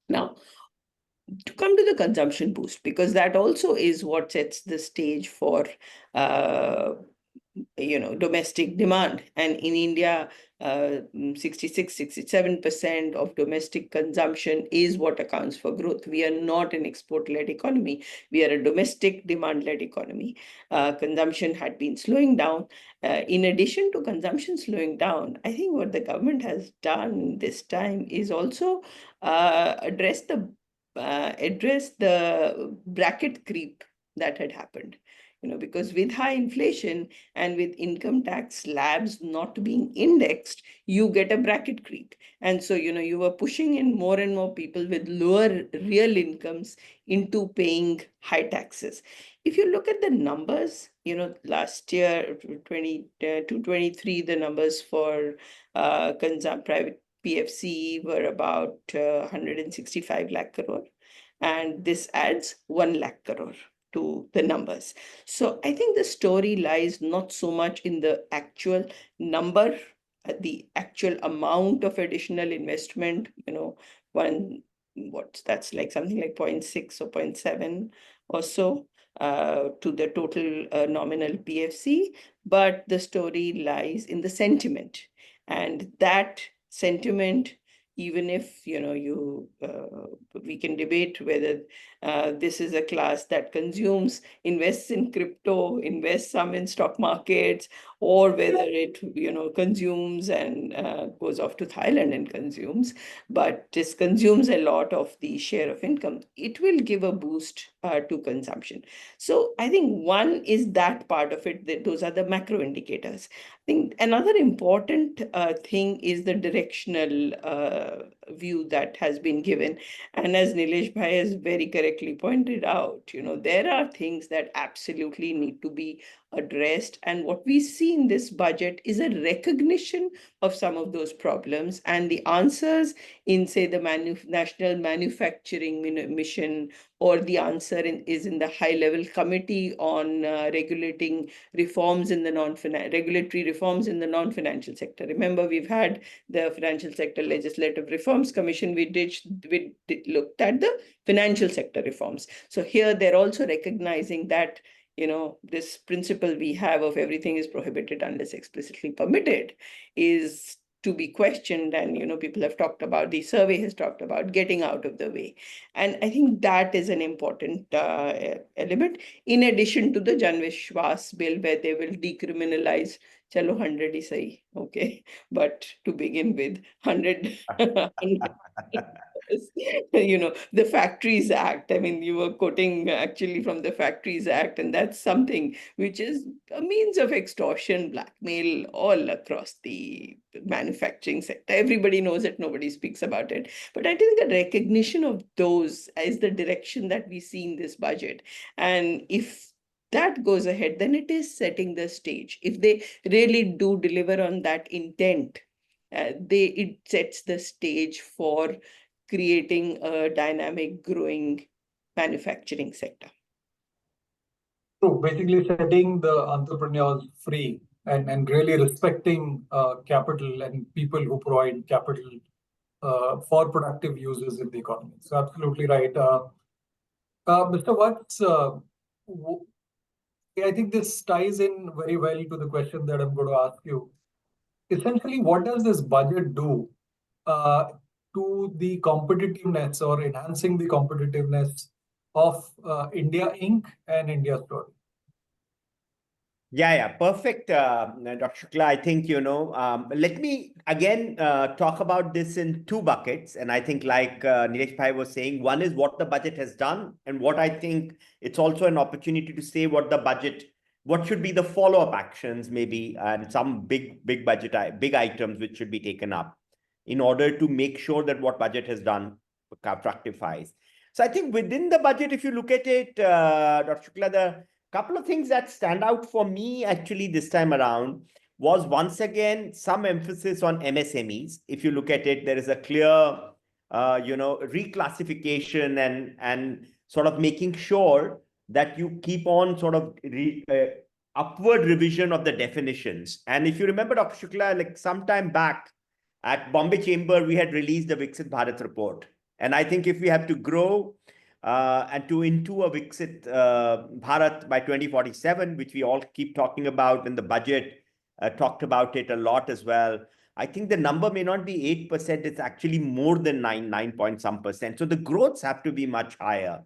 Now, to come to the consumption boost, because that also is what sets the stage for domestic demand. And in India, 66-67% of domestic consumption is what accounts for growth. We are not an export-led economy. We are a domestic demand-led economy. Consumption had been slowing down. In addition to consumption slowing down, I think what the government has done this time is also address the bracket creep that had happened. Because with high inflation and with income tax slabs not being indexed, you get a bracket creep. And so, you were pushing in more and more people with lower real incomes into paying high taxes. If you look at the numbers, last year, 2023, the numbers for private PFC were about 165 lakh crore. And this adds 1 lakh crore to the numbers. So I think the story lies not so much in the actual number, the actual amount of additional investment, that's like something like 0.6 or 0.7 or so to the total nominal PFC, but the story lies in the sentiment. And that sentiment even if, we can debate whether this is a class that consumes, invests in crypto, invests some in stock markets, or whether it, consumes and goes off to Thailand and consumes, but just consumes a lot of the share of income, it will give a boost to consumption. So I think one is that part of it, that those are the macro indicators. I think another important thing is the directional view that has been given. And as Nilesh Bhai has very correctly pointed out, there are things that absolutely need to be addressed. And what we see in this budget is a recognition of some of those problems, and the answers in, say, the national manufacturing mission, or the answer is in the high-level committee on regulating reforms in the regulatory reforms in the non-financial sector. Remember, we've had the Financial Sector Legislative Reforms Commission. We looked at the financial sector reforms. So here they're also recognizing that this principle we have of everything is prohibited unless explicitly permitted is to be questioned. And, people have talked about, the survey has talked about getting out of the way. And I think that is an important element, in addition to the Jan Vishwas bill, where they will decriminalize, chalo 100 is sahi, okay, but to begin with, 100, the Factories Act. I mean, you were quoting actually from the Factories Act, and that's something which is a means of extortion, blackmail all across the manufacturing sector. Everybody knows it, nobody speaks about it. But I think the recognition of those is the direction that we see in this budget. And if that goes ahead, then it is setting the stage. If they really do deliver on that intent, it sets the stage for creating a dynamic, growing manufacturing sector. So basically setting the entrepreneurs free and really respecting capital and people who provide capital for productive uses in the economy. So absolutely right. Mr. Watts, I think this ties in very well to the question that I'm going to ask you. Essentially, what does this budget do to the competitiveness or enhancing the competitiveness of India Inc. and India Story? Yeah, perfect, Dr. Shukla. I think, let me again talk about this in two buckets. And I think, like Nilesh Bhai was saying, one is what the budget has done, and what I think it's also an opportunity to say what should be the follow-up actions, maybe, and some big items which should be taken up in order to make sure that what budget has done fructifies. So I think within the budget, if you look at it, Dr. Shukla, the couple of things that stand out for me actually this time around was, once again, some emphasis on MSMEs. If you look at it, there is a clear, reclassification and sort of making sure that you keep on sort of upward revision of the definitions. And if you remember, Dr. Shukla, like some time back at Bombay Chamber, we had released the Viksit Bharat report. And I think if we have to grow into a Viksit Bharat by 2047, which we all keep talking about, and the budget talked about it a lot as well. I think the number may not be 8%, it's actually more than 9 point some percent. So the growths have to be much higher.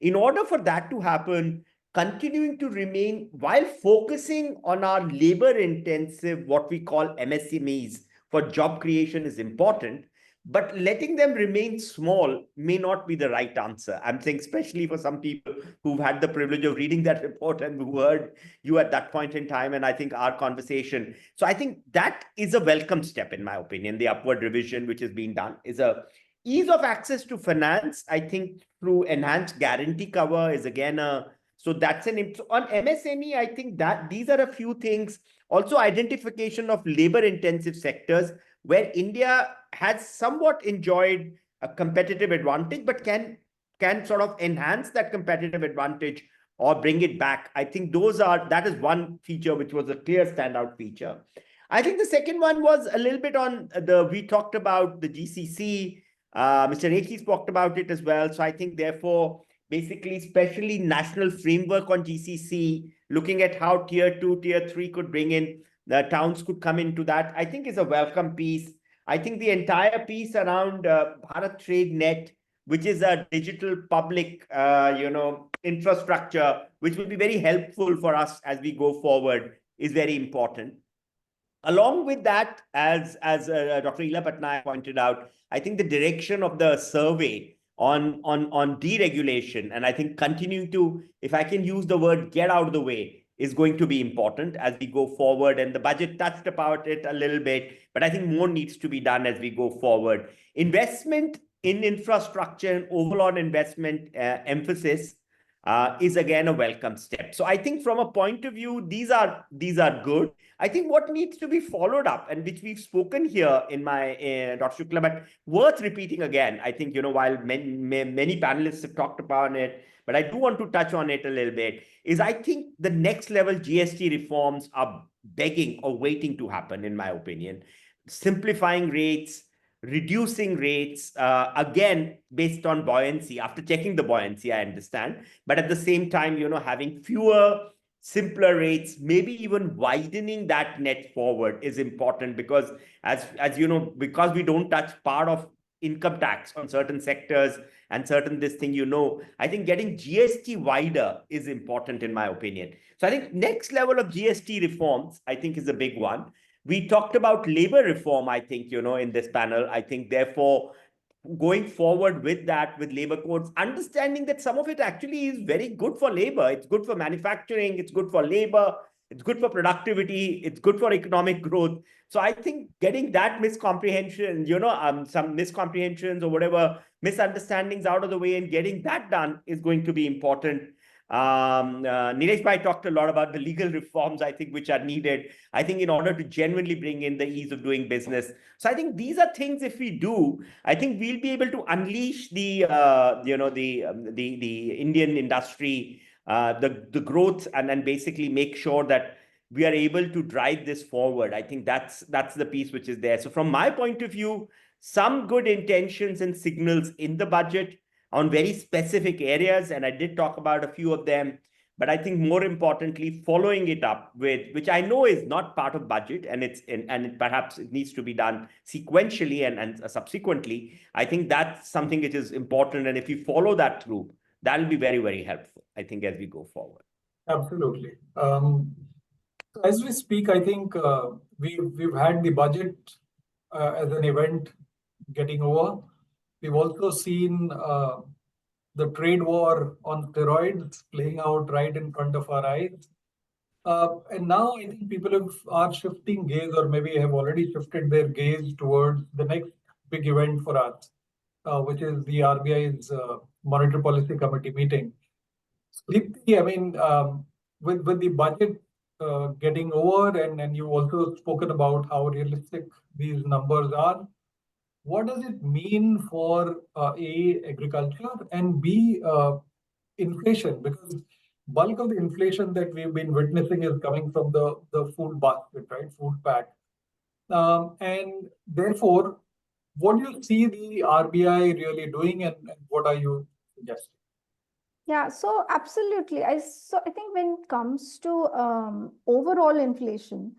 In order for that to happen, continuing to remain, while focusing on our labor intensive, what we call MSMEs for job creation is important, but letting them remain small may not be the right answer. I'm saying especially for some people who've had the privilege of reading that report and who heard you at that point in time, and I think our conversation. So I think that is a welcome step, in my opinion. The upward revision which is being done is a ease of access to finance, I think, through enhanced guarantee cover is again so that's on MSME. I think that these are a few things. Also, identification of labor intensive sectors where India has somewhat enjoyed a competitive advantage, but can sort of enhance that competitive advantage or bring it back. I think that is one feature which was a clear standout feature. I think the second one was a little bit on we talked about the GCC. Mr. Rekhi talked about it as well. So I think therefore, basically, especially national framework on GCC, looking at how tier 2, tier 3 could bring in, the towns could come into that, I think is a welcome piece. I think the entire piece around Bharat Trade Net, which is a digital public, infrastructure, which will be very helpful for us as we go forward, is very important. Along with that, as Dr. Ila Patnaik pointed out, I think the direction of the survey on deregulation, and I think continuing to, if I can use the word, get out of the way, is going to be important as we go forward. And the budget touched about it a little bit, but I think more needs to be done as we go forward. Investment in infrastructure and overall investment emphasis is again a welcome step. So I think from a point of view, these are good. I think what needs to be followed up, and which we've spoken here in my Dr. Shukla, but worth repeating again, I think, while many panelists have talked upon it, but I do want to touch on it a little bit, is I think the next level GST reforms are begging or waiting to happen, in my opinion. Simplifying rates, reducing rates, again, based on buoyancy, after checking the buoyancy, I understand, but at the same time, having fewer, simpler rates, maybe even widening that net forward is important, because as you know, because we don't touch part of income tax on certain sectors and certain this thing, I think getting GST wider is important, in my opinion. So I think next level of GST reforms, I think, is a big one. We talked about labor reform, I think, in this panel. I think, therefore, going forward with that, with labor codes, understanding that some of it actually is very good for labor. It's good for manufacturing. It's good for labor. It's good for productivity. It's good for economic growth. So I think getting that miscomprehension, some miscomprehensions or whatever misunderstandings out of the way and getting that done is going to be important. Nilesh Bhai talked a lot about the legal reforms, I think, which are needed, I think, in order to genuinely bring in the ease of doing business. So I think these are things, if we do, I think we'll be able to unleash the Indian industry, the growth, and then basically make sure that we are able to drive this forward. I think that's the piece which is there. So from my point of view, some good intentions and signals in the budget on very specific areas, and I did talk about a few of them, but I think more importantly, following it up with, which I know is not part of budget, and perhaps it needs to be done sequentially and subsequently. I think that's something which is important, and if you follow that through, that'll be very, very helpful, I think, as we go forward. Absolutely. As we speak, I think we've had the budget as an event getting over. We've also seen the trade war on steroids playing out right in front of our eyes. And now I think people are shifting gaze, or maybe have already shifted their gaze towards the next big event for us, which is the RBI's Monetary Policy Committee meeting. Deepti, I mean, with the budget getting over, and you've also spoken about how realistic these numbers are, what does it mean for A, agriculture, and B, inflation? Because bulk of the inflation that we've been witnessing is coming from the food basket, right? Food pack. And therefore, what do you see the RBI really doing, and what are you suggesting? Yeah, so absolutely. I think when it comes to overall inflation,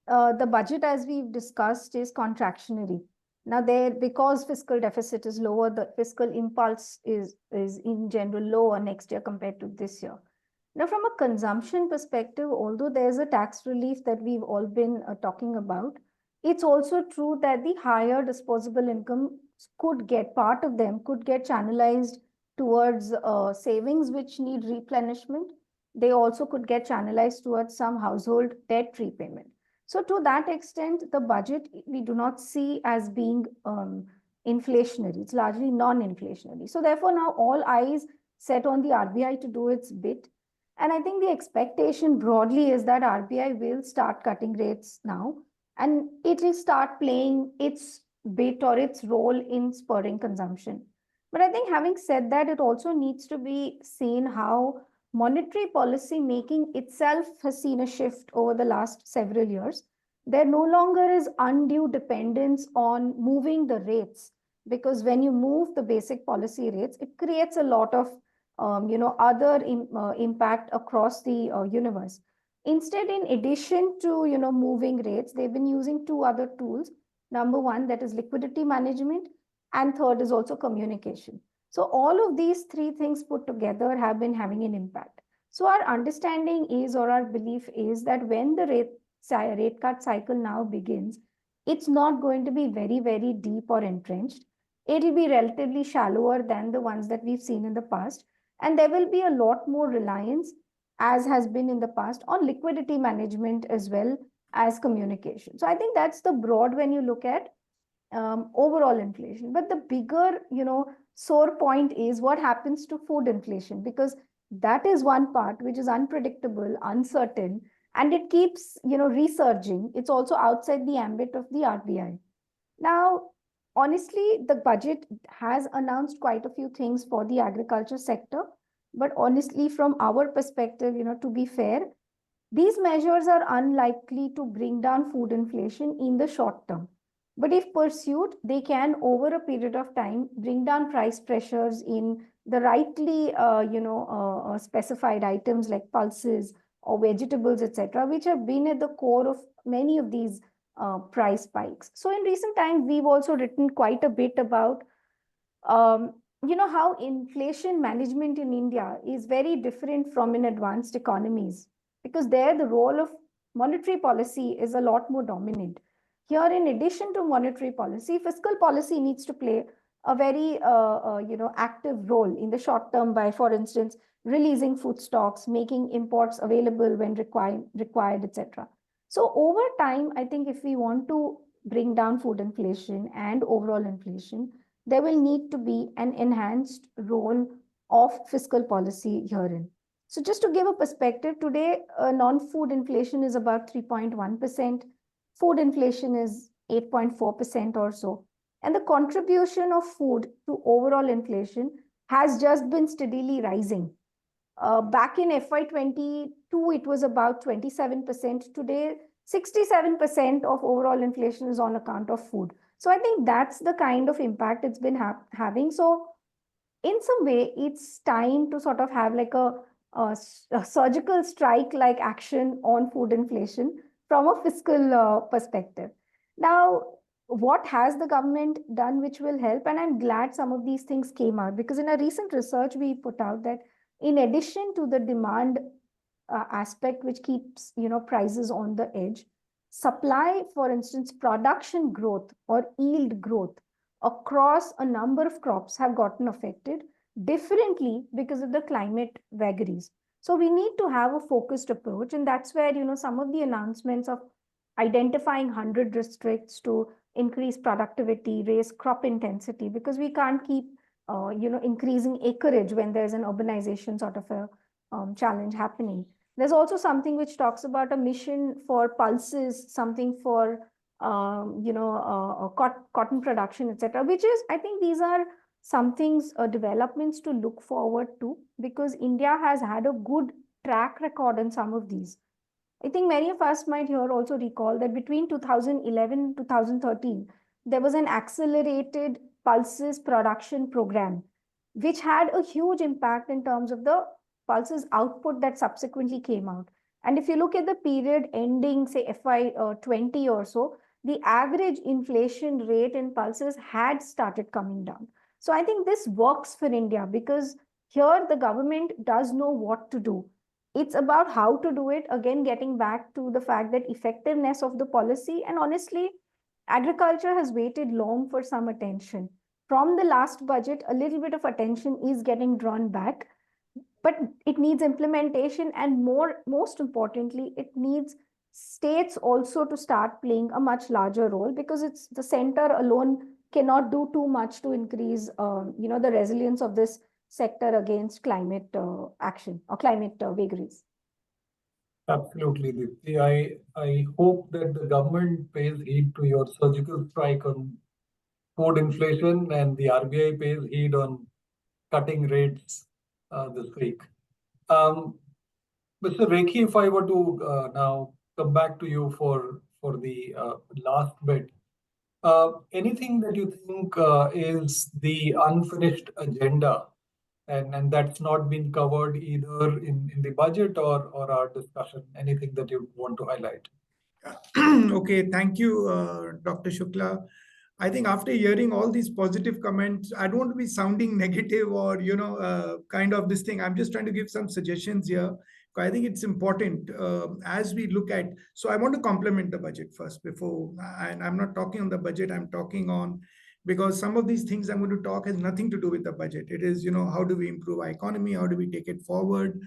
the budget, as we've discussed, is contractionary. Now, because fiscal deficit is lower, the fiscal impulse is in general lower next year compared to this year. Now, from a consumption perspective, although there's a tax relief that we've all been talking about, it's also true that the higher disposable income part of them could get channelized towards savings which need replenishment. They also could get channelized towards some household debt repayment. So to that extent, the budget we do not see as being inflationary. It's largely non-inflationary. So therefore, now all eyes set on the RBI to do its bit. And I think the expectation broadly is that RBI will start cutting rates now, and it will start playing its bit or its role in spurring consumption. But I think, having said that, it also needs to be seen how monetary policy making itself has seen a shift over the last several years. There no longer is undue dependence on moving the rates, because when you move the basic policy rates, it creates a lot of other impact across the universe. Instead, in addition to moving rates, they've been using two other tools. Number one, that is liquidity management. And third is also communication. So all of these three things put together have been having an impact. So our understanding is, or our belief is, that when the rate cut cycle now begins, it's not going to be very, very deep or entrenched. It'll be relatively shallower than the ones that we've seen in the past. And there will be a lot more reliance, as has been in the past, on liquidity management as well as communication. So I think that's the broad when you look at overall inflation. But the bigger, sore point is what happens to food inflation, because that is one part which is unpredictable, uncertain, and it keeps, resurging. It's also outside the ambit of the RBI. Now, honestly, the budget has announced quite a few things for the agriculture sector. But honestly, from our perspective, to be fair, these measures are unlikely to bring down food inflation in the short term. But if pursued, they can, over a period of time, bring down price pressures in the rightly, specified items like pulses or vegetables, etc., which have been at the core of many of these price spikes. So in recent times, we've also written quite a bit about how inflation management in India is very different from in advanced economies, because there the role of monetary policy is a lot more dominant. Here, in addition to monetary policy, fiscal policy needs to play a very active role in the short term by, for instance, releasing food stocks, making imports available when required, etc. So over time, I think if we want to bring down food inflation and overall inflation, there will need to be an enhanced role of fiscal policy herein. So just to give a perspective, today, non-food inflation is about 3.1%. Food inflation is 8.4% or so. And the contribution of food to overall inflation has just been steadily rising. Back in FY22, it was about 27%. Today, 67% of overall inflation is on account of food. So I think that's the kind of impact it's been having. So in some way, it's time to sort of have like a surgical strike-like action on food inflation from a fiscal perspective. Now, what has the government done which will help? And I'm glad some of these things came out, because in a recent research, we put out that in addition to the demand aspect, which keeps, prices on the edge, supply, for instance, production growth or yield growth across a number of crops have gotten affected differently because of the climate vagaries. So we need to have a focused approach. And that's where, some of the announcements of identifying 100 districts to increase productivity, raise crop intensity, because we can't keep, increasing acreage when there's an urbanization sort of a challenge happening. There's also something which talks about a mission for pulses, something for, cotton production, etc., which is, I think these are some things, developments to look forward to, because India has had a good track record on some of these. I think many of us might here also recall that between 2011 and 2013, there was an accelerated pulses production program, which had a huge impact in terms of the pulses output that subsequently came out. And if you look at the period ending, say, FY20 or so, the average inflation rate in pulses had started coming down. So I think this works for India, because here the government does know what to do. It's about how to do it. Again, getting back to the fact that effectiveness of the policy, and honestly, agriculture has waited long for some attention. From the last budget, a little bit of attention is getting drawn back, but it needs implementation, and most importantly, it needs states also to start playing a much larger role, because it's the center alone cannot do too much to increase, the resilience of this sector against climate action or climate vagaries. Absolutely, Dipti. I hope that the government pays heed to your surgical strike on food inflation, and the RBI pays heed on cutting rates this week. Mr. Rekhi, if I were to now come back to you for the last bit, anything that you think is the unfinished agenda, and that's not been covered either in the budget or our discussion, anything that you want to highlight? Okay, thank you, Dr. Shukla. I think after hearing all these positive comments, I don't want to be sounding negative or, kind of this thing. I'm just trying to give some suggestions here. I think it's important as we look at. So I want to complement the budget first before, and I'm not talking on the budget, I'm talking on, because some of these things I'm going to talk has nothing to do with the budget. It is, how do we improve our economy? How do we take it forward?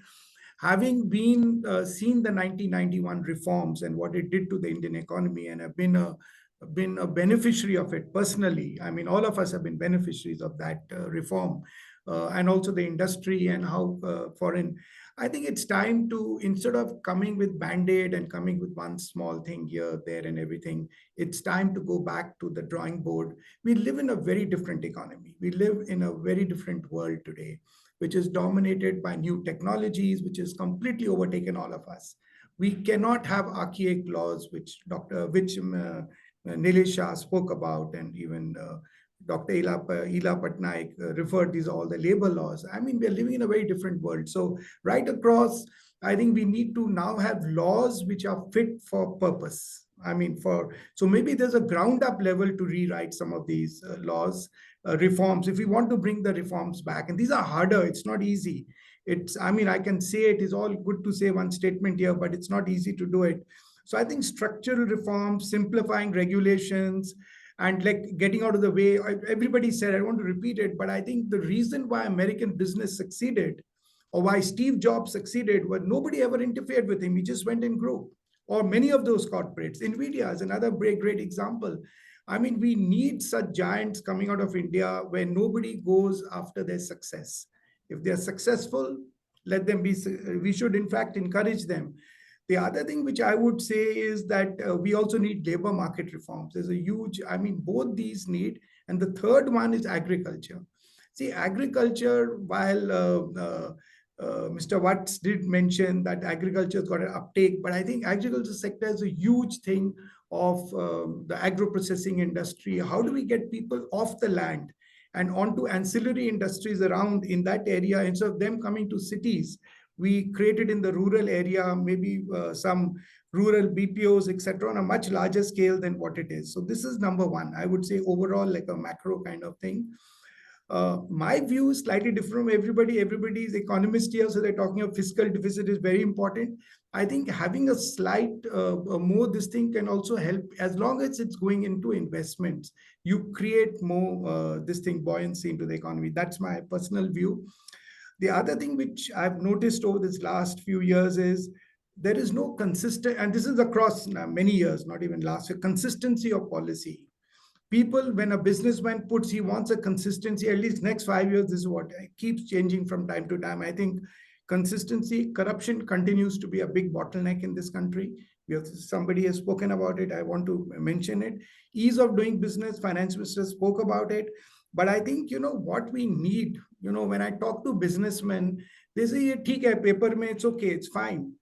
Having been seen the 1991 reforms and what it did to the Indian economy, and have been a beneficiary of it personally. I mean, all of us have been beneficiaries of that reform, and also the industry and how foreign. I think it's time to, instead of coming with Band-Aid and coming with one small thing here, there, and everything, it's time to go back to the drawing board. We live in a very different economy. We live in a very different world today, which is dominated by new technologies, which has completely overtaken all of us. We cannot have archaic laws, which Nilesh Shah spoke about, and even Dr. Ila Patnaik referred these all the labor laws. I mean, we're living in a very different world. So right across, I think we need to now have laws which are fit for purpose. I mean, so maybe there's a ground up level to rewrite some of these laws, reforms, if we want to bring the reforms back. And these are harder, it's not easy. I can say it is all good to say one statement here, but it's not easy to do it. So I think structural reforms, simplifying regulations, and like getting out of the way. Everybody said, I don't want to repeat it, but I think the reason why American business succeeded, or why Steve Jobs succeeded, was nobody ever interfered with him. He just went and grew. Or many of those corporates. NVIDIA is another great example. I mean, we need such giants coming out of India where nobody goes after their success. If they're successful, let them be. We should, in fact, encourage them. The other thing which I would say is that we also need labor market reforms. There's a huge, both these need. And the third one is agriculture. See, agriculture, while Mr. Vats did mention that agriculture has got an uptake, but I think agriculture sector is a huge thing of the agro-processing industry. How do we get people off the land and onto ancillary industries around in that area, instead of them coming to cities? We created in the rural area, maybe some rural BPOs, etc., on a much larger scale than what it is. So this is number one. I would say overall, like a macro kind of thing. My view is slightly different from everybody. Everybody's economist here, so they're talking of fiscal deficit is very important. I think having a slight more this thing can also help, as long as it's going into investments. You create more this thing buoyancy into the economy. That's my personal view. The other thing which I've noticed over this last few years is there is no consistent, and this is across many years, not even last year, consistency of policy. People, when a businessman puts, he wants a consistency, at least next 5 years, this is what keeps changing from time to time. I think consistency, corruption continues to be a big bottleneck in this country. Somebody has spoken about it. I want to mention it. Ease of doing business, finance minister spoke about it. But I think, what we need, when I talk to businessmen, they say, "Theek hai, paper mein, it's okay, it's fine.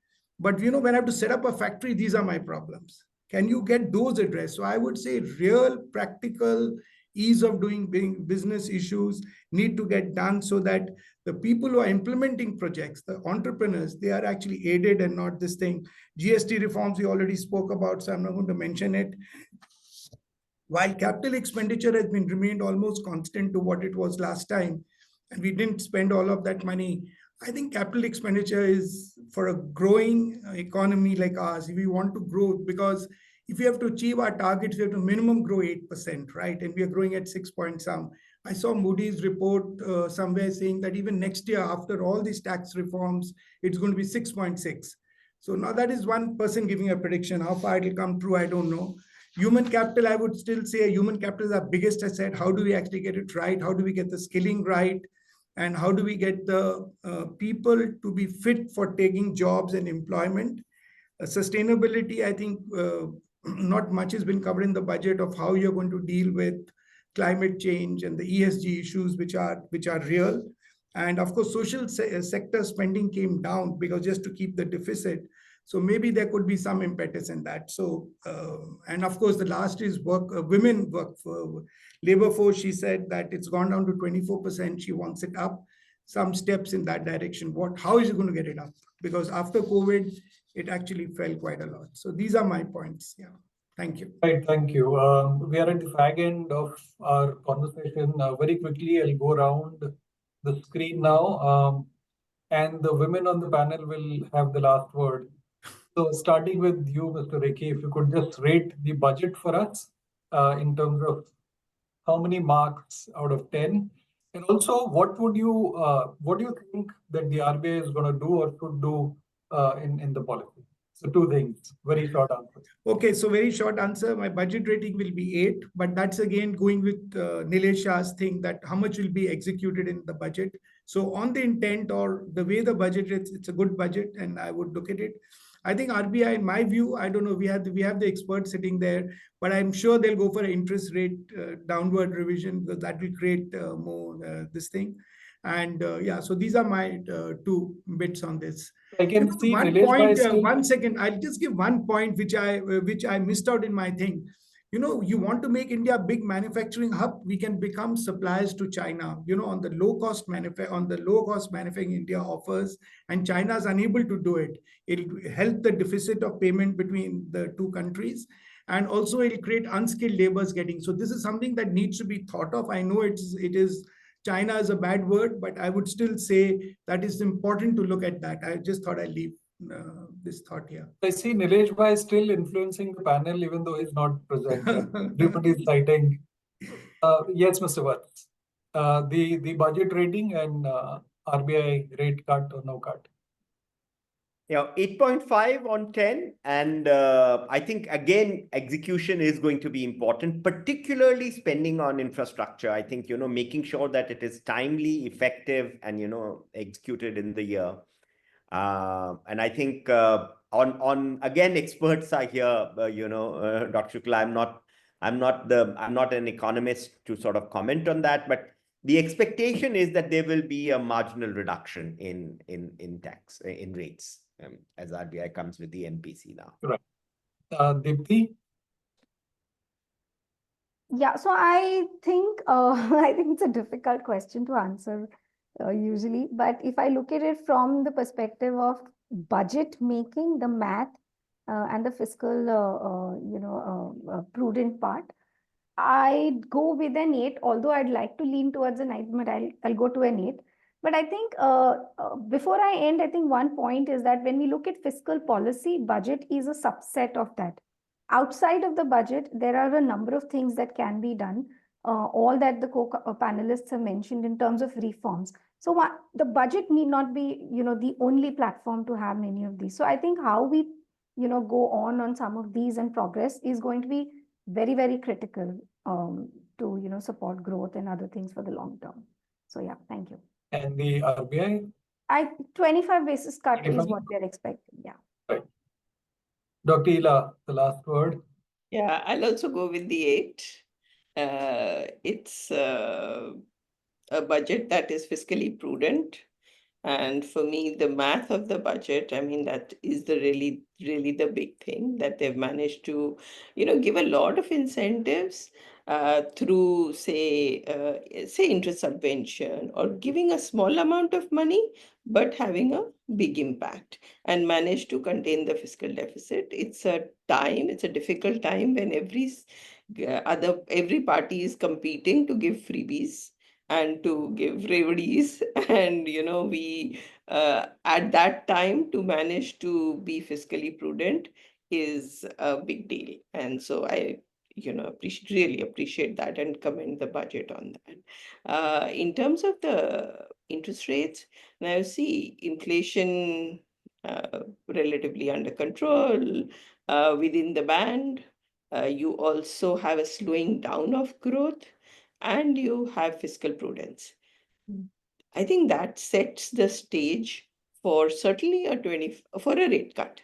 But, when I have to set up a factory, these are my problems." Can you get those addressed? So I would say real practical ease of doing business issues need to get done, so that the people who are implementing projects, the entrepreneurs, they are actually aided and not this thing. GST reforms we already spoke about, so I'm not going to mention it. While capital expenditure has been remained almost constant to what it was last time, and we didn't spend all of that money, I think capital expenditure is for a growing economy like ours. If we want to grow, because if we have to achieve our targets, we have to minimum grow 8%, right? And we are growing at 6 point some. I saw Moody's report somewhere saying that even next year, after all these tax reforms, it's going to be 6.6. So now that is one person giving a prediction. How far it will come true, I don't know. Human capital, I would still say human capital is our biggest asset. How do we actually get it right? How do we get the skilling right? And how do we get the people to be fit for taking jobs and employment? Sustainability, I think not much has been covered in the budget of how you're going to deal with climate change and the ESG issues, which are real. And of course, social sector spending came down because just to keep the deficit. So maybe there could be some impetus in that. So, and of course, the last is women work for labor force. She said that it's gone down to 24%. She wants it up. Some steps in that direction. How is she going to get it up? Because after COVID, it actually fell quite a lot. So these are my points. Yeah. Thank you. Right, thank you. We are at the fag end of our conversation. Very quickly, I'll go around the screen now, and the women on the panel will have the last word. So starting with you, Mr. Rekhi, if you could just rate the budget for us in terms of how many marks out of 10, and also what do you think that the RBI is going to do or should do in the policy? So two things, very short answer. Okay, so very short answer. My budget rating will be 8, but that's again going with Nilesh Shah's thing that how much will be executed in the budget. So on the intent or the way the budget is, it's a good budget, and I would look at it. I think RBI, in my view, I don't know, we have the experts sitting there, but I'm sure they'll go for an interest rate downward revision because that will create more this thing. And yeah, so these are my 2 bits on this. I can see One Nilesh point, still... 1 second. I'll just give 1 point which I missed out in my thing. You know, you want to make India a big manufacturing hub, we can become suppliers to China, you know, on the low cost manufacturing India offers, and China is unable to do it. It'll help the deficit of payment between the 2 countries. And also it'll create unskilled laborers getting. So this is something that needs to be thought of. I know it is China is a bad word, but I would still say that it's important to look at that. I just thought I'd leave this thought here. I see Nilesh Bhai is still influencing the panel even though he's not present. Everybody is citing. Yes, Mr. Vats. The budget rating and RBI rate cut or no cut. Yeah, 8.5 on 10. And I think, again, execution is going to be important, particularly spending on infrastructure. I think, making sure that it is timely, effective, and, executed in the year. And I think again, experts are here, Dr. Shukla, I'm not an economist to sort of comment on that, but the expectation is that there will be a marginal reduction in tax, in rates. As RBI comes with the MPC now. Right. Deepti? Yeah, so I think I think it's a difficult question to answer usually, but if I look at it from the perspective of budget making, the math and the fiscal, prudent part, I'd go with an 8, although I'd like to lean towards a 9, but I'll go to an 8. But I think before I end, I think one point is that when we look at fiscal policy, budget is a subset of that. Outside of the budget, there are a number of things that can be done, all that the panelists have mentioned in terms of reforms. So the budget need not be, the only platform to have many of these. So I think how we, go on some of these and progress is going to be very, very critical to, support growth and other things for the long term. So yeah, thank you. And the RBI? 25 basis cut 25? is what we're expecting. Yeah. Right. Dr. Ila, the last word. Yeah, I'll also go with the 8. It's a budget that is fiscally prudent. And for me, the math of the budget, I mean, that is the really the big thing that they've managed to, give a lot of incentives through, say interest subvention or giving a small amount of money, but having a big impact and managed to contain the fiscal deficit. It's a difficult time when every party is competing to give freebies and to give reveries, and we at that time to manage to be fiscally prudent is a big deal. And so I really appreciate that and commend the budget on that. In terms of the interest rates, now see inflation relatively under control, within the band. You also have a slowing down of growth, and you have fiscal prudence. I think that sets the stage for certainly for a rate cut.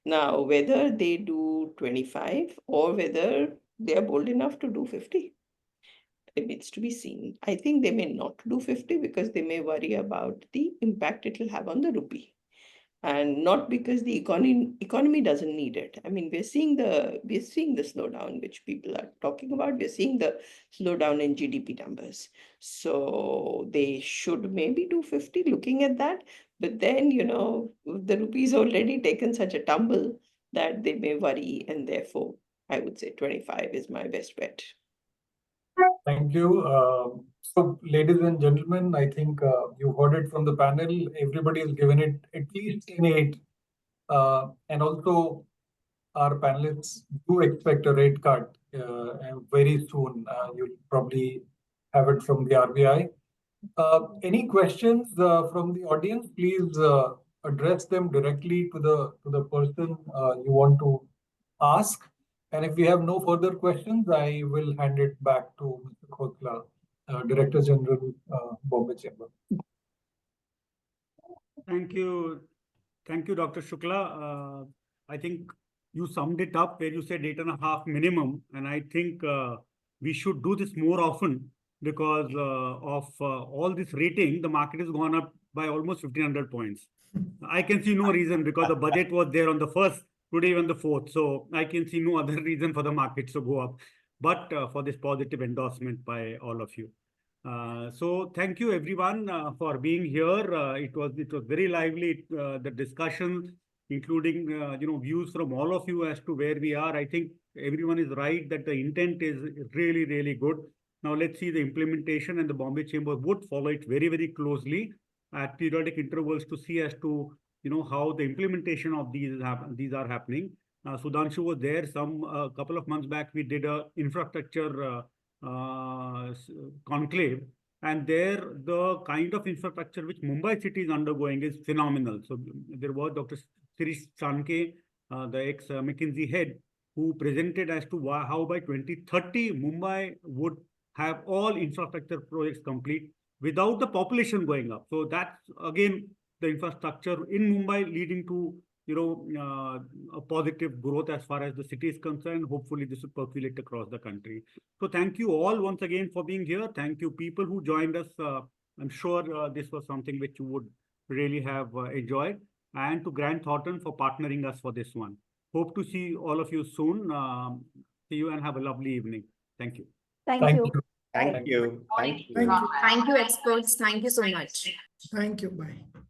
Now, whether they do 25 or whether they are bold enough to do 50, it needs to be seen. I think they may not do 50 because they may worry about the impact it will have on the rupee. And not because the economy doesn't need it. I mean, we're seeing the slowdown which people are talking about. We're seeing the slowdown in GDP numbers. So they should maybe do 50 looking at that. But then, the rupee's already taken such a tumble that they may worry, and therefore I would say 25 is my best bet. Thank you. So, ladies and gentlemen, I think you heard it from the panel. Everybody has given it at least an 8. And also, our panelists do expect a rate cut very soon. You'll probably have it from the RBI. Any questions from the audience? Please address them directly to the person you want to ask. And if we have no further questions, I will hand it back to Mr. Khotla, Director General, Bombay Chamber. Thank you. Thank you, Dr. Shukla. I think you summed it up where you said 8.5 minimum. And I think we should do this more often because of all this rating, the market has gone up by almost 1,500 points. I can see no reason because the budget was there on the 1st, today even the 4th. So I can see no other reason for the markets to go up, but for this positive endorsement by all of you. So thank you everyone for being here. It was very lively, the discussion, including views from all of you as to where we are. I think everyone is right that the intent is really, really good. Now let's see the implementation, and the Bombay Chamber would follow it very, very closely at periodic intervals to see as to how the implementation of these are happening. Sudhanshu was there a couple of months back. We did a infrastructure conclave, and there the kind of infrastructure which Mumbai city is undergoing is phenomenal. So there was Dr. Sirish Chanke, the ex-McKinsey head, who presented as to how by 2030 Mumbai would have all infrastructure projects complete without the population going up. So that's again the infrastructure in Mumbai leading to a positive growth as far as the city is concerned. Hopefully this will percolate across the country. So thank you all once again for being here. Thank you people who joined us. I'm sure this was something which you would really have enjoyed. And to Grant Thornton for partnering us for this one. Hope to see all of you soon. See you and have a lovely evening. Thank you. Thank you. Thank you. Thank you. Thank you, experts. Thank you so much. Thank you. Bye.